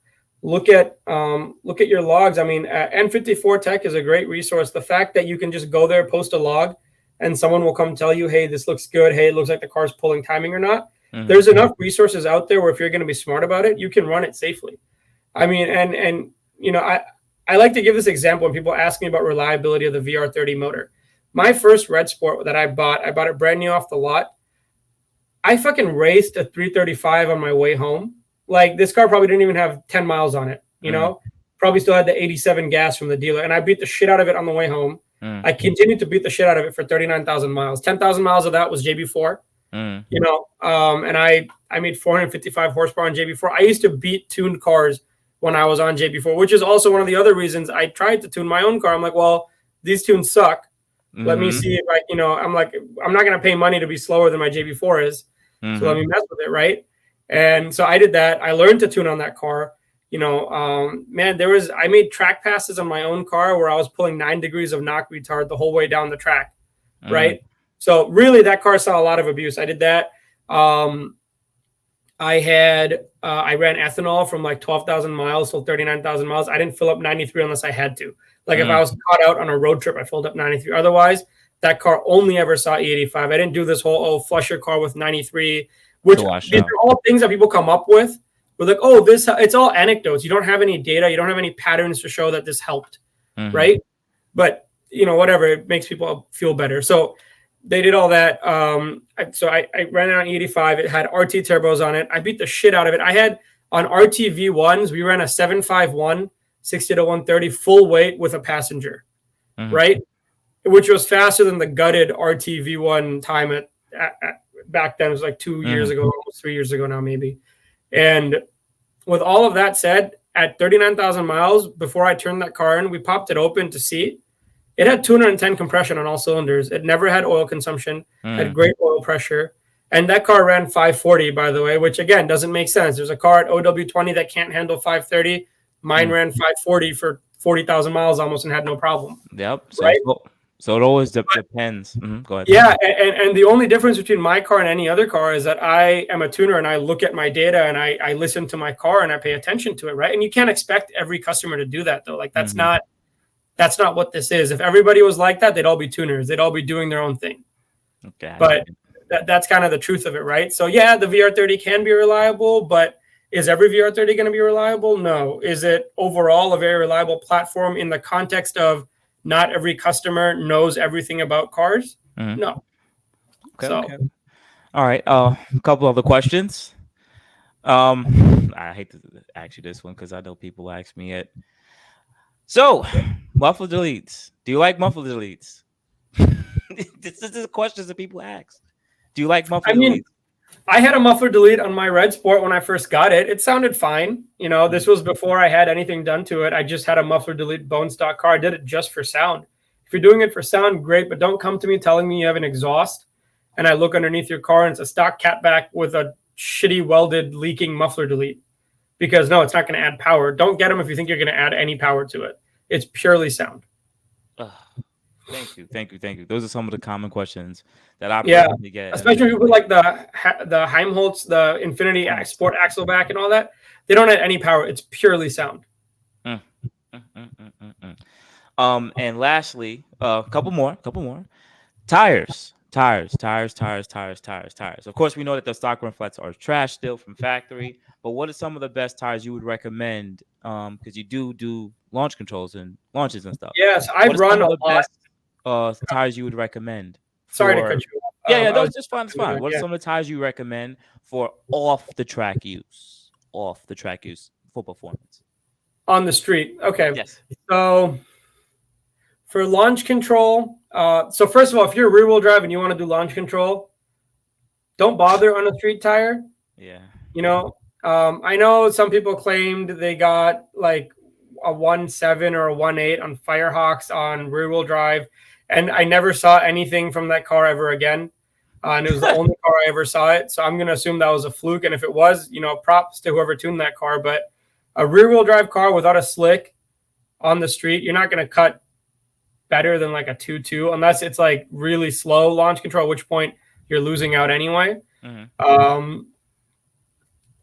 Look at your logs. I mean, N54 Tech is a great resource. The fact that you can just go there, post a log, and someone will come tell you, hey, this looks good. Hey, it looks like the car's pulling timing or not. There's enough resources out there where if you're going to be smart about it, you can run it safely. I mean, and I like to give this example when people ask me about reliability of the VR30 motor. My first Red Sport that I bought it brand new off the lot. I fucking raced a 335 on my way home. Like this car probably didn't even have 10 miles on it, probably still had the 87 gas from the dealer. And I beat the shit out of it on the way home. I continued to beat the shit out of it for 39,000 miles. 10,000 miles of that was JB4, and I made 455 horsepower on JB4. I used to beat tuned cars when I was on JB4, which is also one of the other reasons I tried to tune my own car. I'm like, well, these tunes suck. Let me see if I'm like, I'm not going to pay money to be slower than my JB4 is. So let me mess with it. Right. And so I did that. I learned to tune on that car. Man, I made track passes on my own car where I was pulling 9 degrees of knock retard the whole way down the track. Right. So really that car saw a lot of abuse. I did that. I ran ethanol from like 12,000 miles till 39,000 miles. I didn't fill up 93 unless I had to. Like if I was caught out on a road trip, I filled up 93. Otherwise, that car only ever saw E85. I didn't do this whole, flush your car with 93, which these are all things that people come up with. We're like, it's all anecdotes. You don't have any data. You don't have any patterns to show that this helped, right? But, whatever, it makes people feel better. So they did all that. So I ran it on E85. It had RT turbos on it. I beat the shit out of it. I had on RT V1s, we ran a 751, 60 to 130 full weight with a passenger, right? Which was faster than the gutted RT V1 time at back then. It was like 2 years ago, almost 3 years ago now, maybe. And with all of that said, at 39,000 miles, before I turned that car in, we popped it open to see. It had 210 compression on all cylinders. It never had oil consumption, had great oil pressure. And that car ran 540, by the way, which, again, doesn't make sense. There's a car at OW20 that can't handle 530. Mine ran 540 for 40,000 miles almost and had no problem. Yep. Right? So it always depends. Go ahead. Yeah, and the only difference between my car and any other car is that I am a tuner and I look at my data and I listen to my car and I pay attention to it, right? And you can't expect every customer to do that, though. Like, that's not what this is. If everybody was like that, they'd all be tuners. They'd all be doing their own thing. Okay. But that's kind of the truth of it, right? So, yeah, the VR30 can be reliable, but is every VR30 going to be reliable? No. Is it overall a very reliable platform in the context of not every customer knows everything about cars? No. Okay. All right. A couple other questions. I hate to ask you this one because I know people ask me it. So, muffler deletes. Do you like muffler deletes? This is the questions that people ask. Do you like muffler deletes? I had a muffler delete on my Red Sport when I first got it. It sounded fine. This was before I had anything done to it. I just had a muffler delete bone stock car. I did it just for sound. If you're doing it for sound, great, but don't come to me telling me you have an exhaust and I look underneath your car and it's a stock catback with a shitty welded leaking muffler delete. Because no, it's not going to add power. Don't get them if you think you're going to add any power to it. It's purely sound. Thank you. Those are some of the common questions that I personally get. Especially people like the Heimholtz, the Infiniti Sport Axleback and all that. They don't add any power. It's purely sound. Mm, mm, mm, mm, mm. And lastly, couple more. Tires. Of course, we know that the stock run flats are trash still from factory. But what are some of the best tires you would recommend? Because you do launch controls and launches and stuff. Yes, What I've are run some a of the lot. best tires you would recommend Sorry to cut for? you off. Yeah, I was that's just fine. It's fine. done. What are Yeah, some of the tires you recommend for off the track use? Off the track use for performance. on the street. Okay, Yes. so for launch control, so first of all, if you're rear wheel drive and you want to do launch control, don't bother on a street tire. Yeah. You know, I know some people claimed they got like a 1.7 or a 1.8 on Firehawks on rear wheel drive, and I never saw anything from that car ever again. And it was the only car I ever saw it. So I'm going to assume that was a fluke. And if it was, props to whoever tuned that car. But a rear wheel drive car without a slick on the street, you're not going to cut better than like a 2.2 unless it's like really slow launch control, at which point you're losing out anyway. Mm-hmm.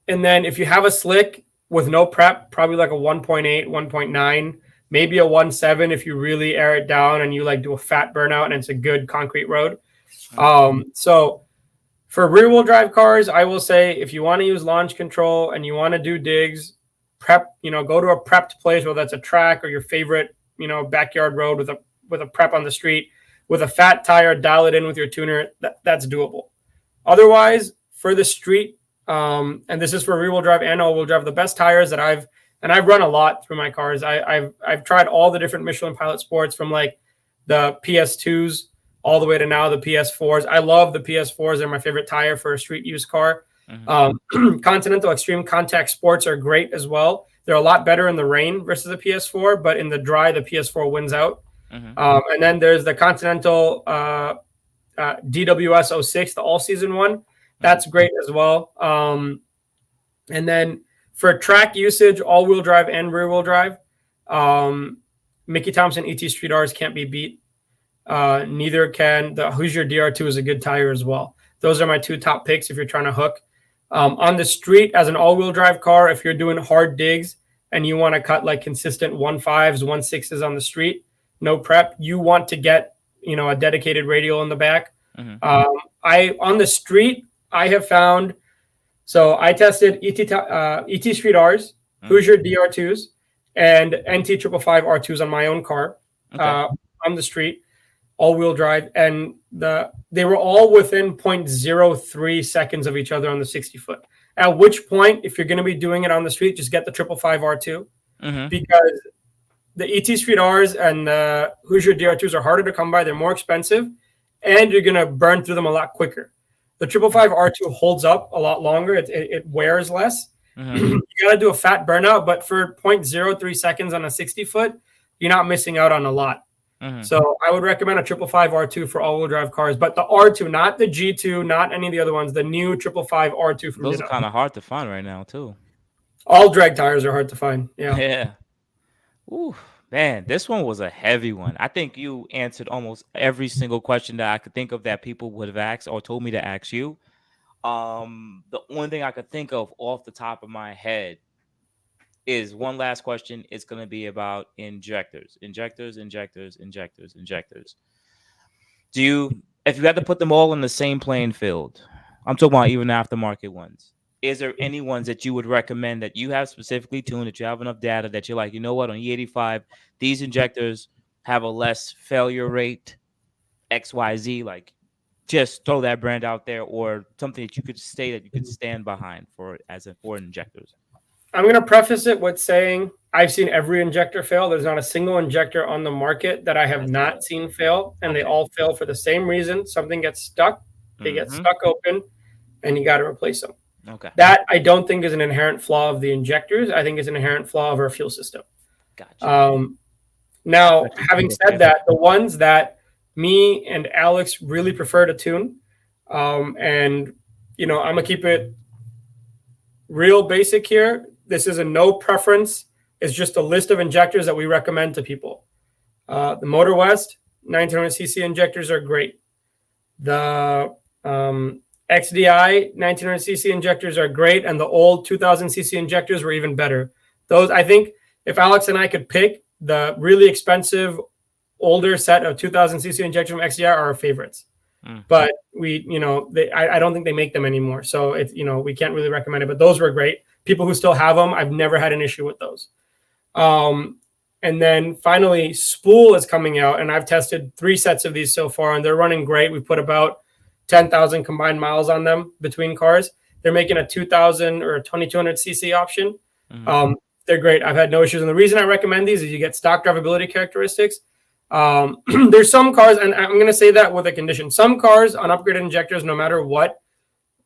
And then if you have a slick with no prep, probably like a 1.8, 1.9, maybe a 1.7 if you really air it down and you like do a fat burnout and it's a good concrete road. So for rear wheel drive cars, I will say if you want to use launch control and you want to do digs, prep, go to a prepped place, whether that's a track or your favorite, backyard road with a prep on the street with a fat tire, dial it in with your tuner. That's doable. Otherwise, for the street, and this is for rear wheel drive and all wheel drive, the best tires that I've run a lot through my cars. I've tried all the different Michelin Pilot Sports from like the PS2s all the way to now the PS4s. I love the PS4s. They're my favorite tire for a street use car. Mm-hmm. Continental Extreme Contact Sports are great as well. They're a lot better in the rain versus the PS4, but in the dry, the PS4 wins out. Mm-hmm. And then there's the Continental DWS 06, the all-season one. That's great as well. And then for track usage, all-wheel drive and rear-wheel drive, Mickey Thompson ET Street R's can't be beat. Neither can the Hoosier DR2 is a good tire as well. Those are my two top picks if you're trying to hook. On the street, as an all-wheel drive car, if you're doing hard digs and you want to cut like consistent 1.5s, 1.6s on the street, no prep, you want to get a dedicated radial in the back. Mm-hmm. On the street, I have found. So I tested ET Street R's, Hoosier DR2s, and NT 555 R2s on my own car on the street, all-wheel drive, and they were all within 0.03 seconds of each other on the 60-foot. At which point, if you're going to be doing it on the street, just get the 555 R2 because the ET Street R's and the Hoosier DR2s are harder to come by. They're more expensive, and you're going to burn through them a lot quicker. The 555 R2 holds up a lot longer. It wears less. You got to do a fat burnout, but for 0.03 seconds on a 60-foot, you're not missing out on a lot. So I would recommend a 555 R2 for all-wheel drive cars, but the R2, not the G2, not any of the other ones, the new 555 R2 from Those Dyno. are kind of hard to find right now, too. All drag tires are hard to find. Yeah. Ooh, man, this one was a heavy one. I think you answered almost every single question that I could think of that people would have asked or told me to ask you. The only thing I could think of off the top of my head is one last question. It's going to be about injectors. Do you, if you had to put them all in the same playing field, I'm talking about even aftermarket ones, is there any ones that you would recommend that you have specifically tuned, that you have enough data that you're like, you know what, on E85, these injectors have a less failure rate, XYZ, like just throw that brand out there, or something that you could say that you could stand behind for injectors? I'm going to preface it with saying I've seen every injector fail. There's not a single injector on the market that I have not seen fail, and they all fail for the same reason. Something gets stuck, they get stuck open, and you got to replace them. Okay. That I don't think is an inherent flaw of the injectors. I think it's an inherent flaw of our fuel system. Gotcha. Now, having said that, the ones that me and Alex really prefer to tune, and I'm gonna keep it real basic here. This is a no preference. It's just a list of injectors that we recommend to people. The Motor West 1900cc injectors are great. The XDI 1900cc injectors are great, and the old 2000cc injectors were even better. Those, I think, if Alex and I could pick, the really expensive older set of 2000cc injection from XDR are our favorites. But we, I don't think they make them anymore. So it's, we can't really recommend it, but those were great. People who still have them, I've never had an issue with those. And then finally, Spool is coming out, and I've tested 3 sets of these so far, and they're running great. We put about 10,000 combined miles on them between cars. They're making a 2,000 or a 2,200cc option. They're great. I've had no issues. And the reason I recommend these is you get stock drivability characteristics. There's some cars, and I'm going to say that with a condition. Some cars on upgraded injectors, no matter what,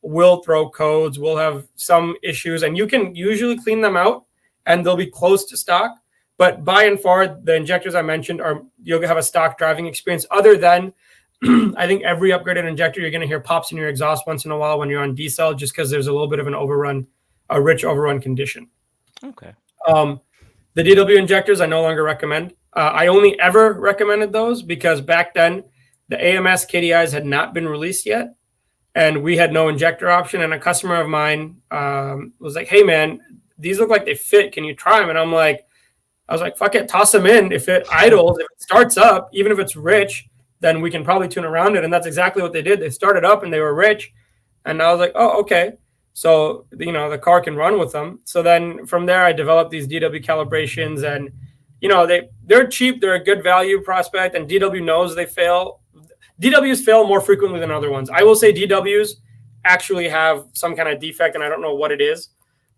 will throw codes, will have some issues, and you can usually clean them out, and they'll be close to stock. But by and far, the injectors I mentioned you'll have a stock driving experience. Other than, I think every upgraded injector, you're going to hear pops in your exhaust once in a while when you're on decel, just because there's a little bit of a rich overrun condition. Okay. The DW injectors, I no longer recommend. I only ever recommended those because back then the AMS KDIs had not been released yet, and we had no injector option. And a customer of mine was like, "Hey, man, these look like they fit. Can you try them?" And I was like, fuck it, toss them in. If it idles, if it starts up, even if it's rich, then we can probably tune around it. And that's exactly what they did. They started up and they were rich. And I was like, oh, okay. So, the car can run with them. So then from there, I developed these DW calibrations, and, they're cheap. They're a good value prospect, and DW knows they fail. DWs fail more frequently than other ones. I will say DWs actually have some kind of defect, and I don't know what it is.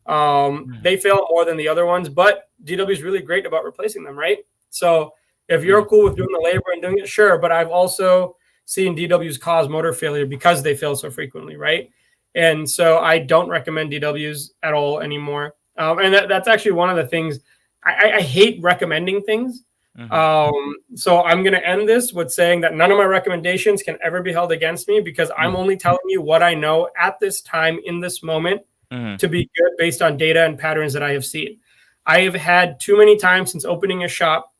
They fail more than the other ones, but DW is really great about replacing them, right? So if you're cool with doing the labor and doing it, sure. But I've also seen DWs cause motor failure because they fail so frequently, right? And so I don't recommend DWs at all anymore. And that's actually one of the things I hate recommending things. So I'm going to end this with saying that none of my recommendations can ever be held against me, because I'm only telling you what I know at this time in this moment to be good based on data and patterns that I have seen. I have had too many times since opening a shop,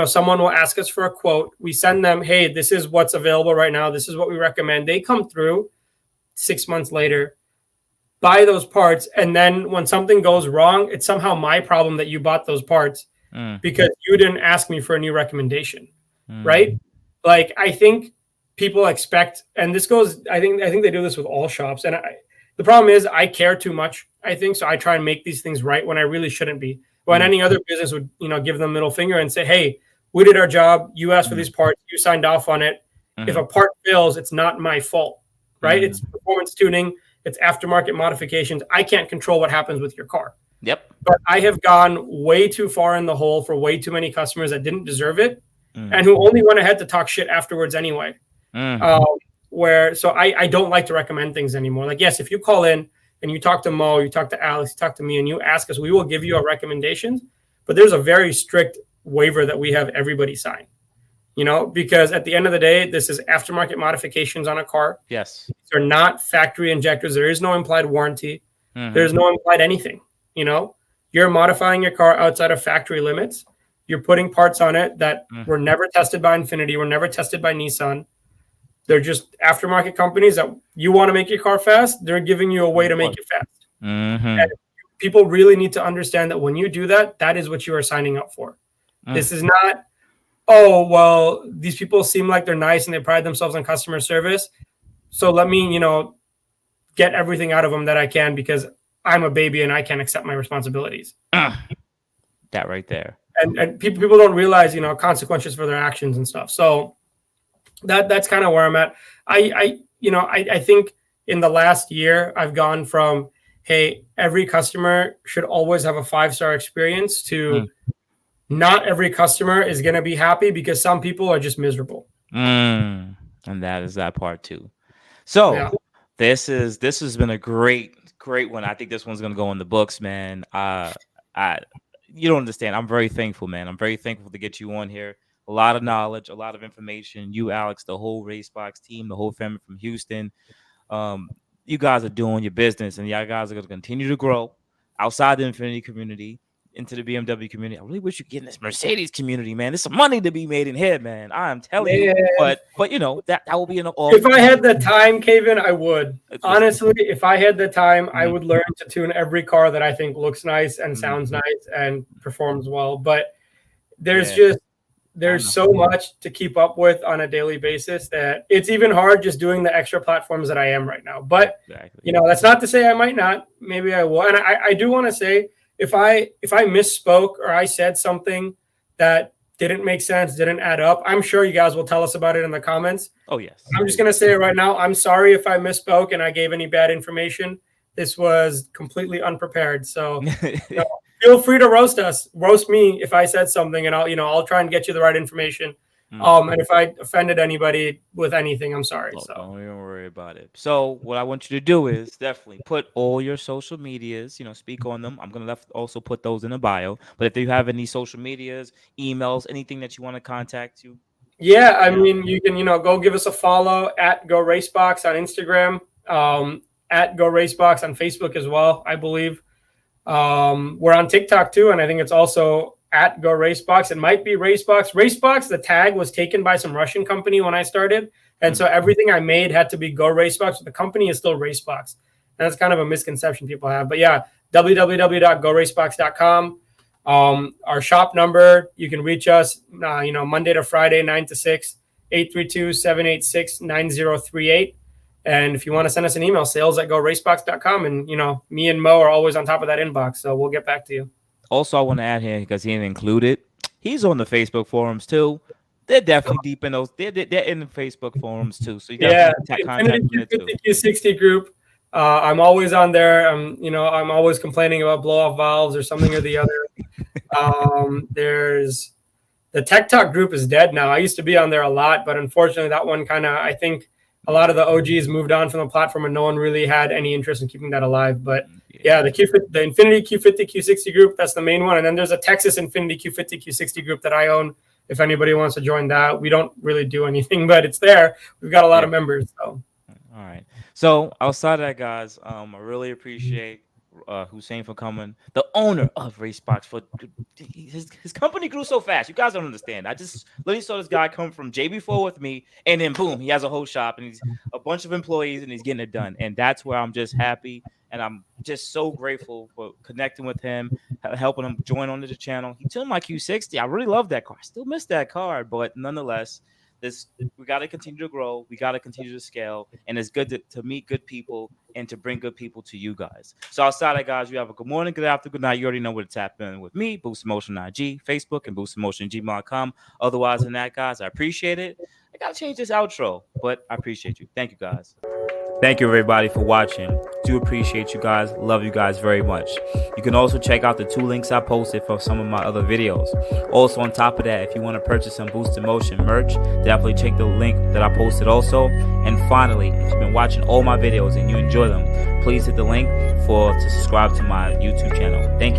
someone will ask us for a quote. We send them, hey, this is what's available right now. This is what we recommend. They come through 6 months later, buy those parts. And then when something goes wrong, it's somehow my problem that you bought those parts because you didn't ask me for a new recommendation. Right. Like, I think people expect, and this goes, I think they do this with all shops. And the problem is I care too much, I think. So I try and make these things right when I really shouldn't be. When any other business would, give them middle finger and say, hey, we did our job. You asked for these parts. You signed off on it. If a part fails, it's not my fault, right? It's performance tuning. It's aftermarket modifications. I can't control what happens with your car. Yep. But I have gone way too far in the hole for way too many customers that didn't deserve it and who only went ahead to talk shit afterwards anyway. So I don't like to recommend things anymore. Like, yes, if you call in and you talk to Mo, you talk to Alex, you talk to me, and you ask us, we will give you our recommendations. But there's a very strict waiver that we have everybody sign, because at the end of the day, this is aftermarket modifications on a car. Yes. They're not factory injectors. There is no implied warranty. There's no implied anything. You're modifying your car outside of factory limits. You're putting parts on it that were never tested by Infiniti, were never tested by Nissan. They're just aftermarket companies that you want to make your car fast. They're giving you a way to make it fast. And people really need to understand that when you do that, that is what you are signing up for. This is not, oh, well, these people seem like they're nice and they pride themselves on customer service. So let me, get everything out of them that I can because I'm a baby and I can't accept my responsibilities. That right there. And people don't realize, consequences for their actions and stuff. So that's kind of where I'm at. I think in the last year, I've gone from, hey, every customer should always have a 5-star experience to not every customer is going to be happy because some people are just miserable. And that is that part too. So this has been a great one. I think this one's going to go in the books, man. You don't understand. I'm very thankful, man. I'm very thankful to get you on here. A lot of knowledge, a lot of information. You, Alex, the whole RaceBox team, the whole family from Houston. You guys are doing your business, and y'all guys are going to continue to grow outside the Infiniti community. into the BMW community. I really wish you get in this Mercedes community, man. There's some money to be made in here, man. I am telling you. But you know, that will be an all. If I had the time, Kevin, I would. Honestly, if I had the time, I would learn to tune every car that I think looks nice and sounds nice and performs well. But there's so much to keep up with on a daily basis that it's even hard just doing the extra platforms that I am right now. But you know, that's not to say I might not. Maybe I will. And I do want to say, if I misspoke or I said something that didn't make sense, didn't add up, I'm sure you guys will tell us about it in the comments. Oh, yes. I'm just going to say it right now. I'm sorry if I misspoke and I gave any bad information. This was completely unprepared. So you know, feel free to roast me if I said something, and I'll try and get you the right information. And if I offended anybody with anything, I'm sorry. So don't even worry about it. So what I want you to do is definitely put all your social medias, speak on them. I'm going to also put those in the bio. But if you have any social medias, emails, anything that you want to contact you. Yeah, I mean, you can, go give us a follow at Go RaceBox on Instagram, at Go RaceBox on Facebook as well, I believe. We're on TikTok too, and I think it's also at Go RaceBox. It might be RaceBox. RaceBox, the tag was taken by some Russian company when I started. And so everything I made had to be Go RaceBox. But the company is still RaceBox. And that's kind of a misconception people have. But yeah, www.goracebox.com. Our shop number, you can reach us, Monday to Friday, 9 to 6, 832-786-9038. And if you want to send us an email, sales@goracebox.com. And, me and Mo are always on top of that inbox. So we'll get back to you. Also, I want to add here, because he didn't include it, he's on the Facebook forums too. They're definitely deep in those. They're in the Facebook forums too. So you definitely contact them too. Q60 group. I'm always on there. I'm always complaining about blow off valves or something or the other. There's the Tech Talk group is dead now. I used to be on there a lot, but unfortunately that one I think a lot of the OGs moved on from the platform and no one really had any interest in keeping that alive. But yeah, the Infiniti Q50 Q60 group, that's the main one. And then there's a Texas Infiniti Q50 Q60 group that I own. If anybody wants to join that, we don't really do anything, but it's there. We've got a lot of members. So. All right. So outside of that, guys, I really appreciate Hussein for coming, the owner of RaceBox. For his company grew so fast, you guys don't understand. I just literally saw this guy come from JB4 with me, and then boom, he has a whole shop and he's a bunch of employees and he's getting it done. And that's where I'm just happy, and I'm just so grateful for connecting with him, helping him join onto the channel. He tuned my Q60. I really love that car. I still miss that car, but nonetheless, we got to continue to grow. We got to continue to scale. And it's good to meet good people and to bring good people to you guys. So outside of guys, you have a good morning, good afternoon, good night. You already know where to tap in with me, Boost Motion IG, Facebook, and boostinmotiongmail.com. Otherwise than that, guys, I appreciate it. I got to change this outro, but I appreciate you. Thank you, guys. Thank you, everybody, for watching. Do appreciate you guys. Love you guys very much. You can also check out the 2 links I posted for some of my other videos. Also, on top of that, if you want to purchase some Boost in Motion merch, definitely check the link that I posted also. And finally, if you've been watching all my videos and you enjoy them, please hit the link to subscribe to my YouTube channel. Thank you.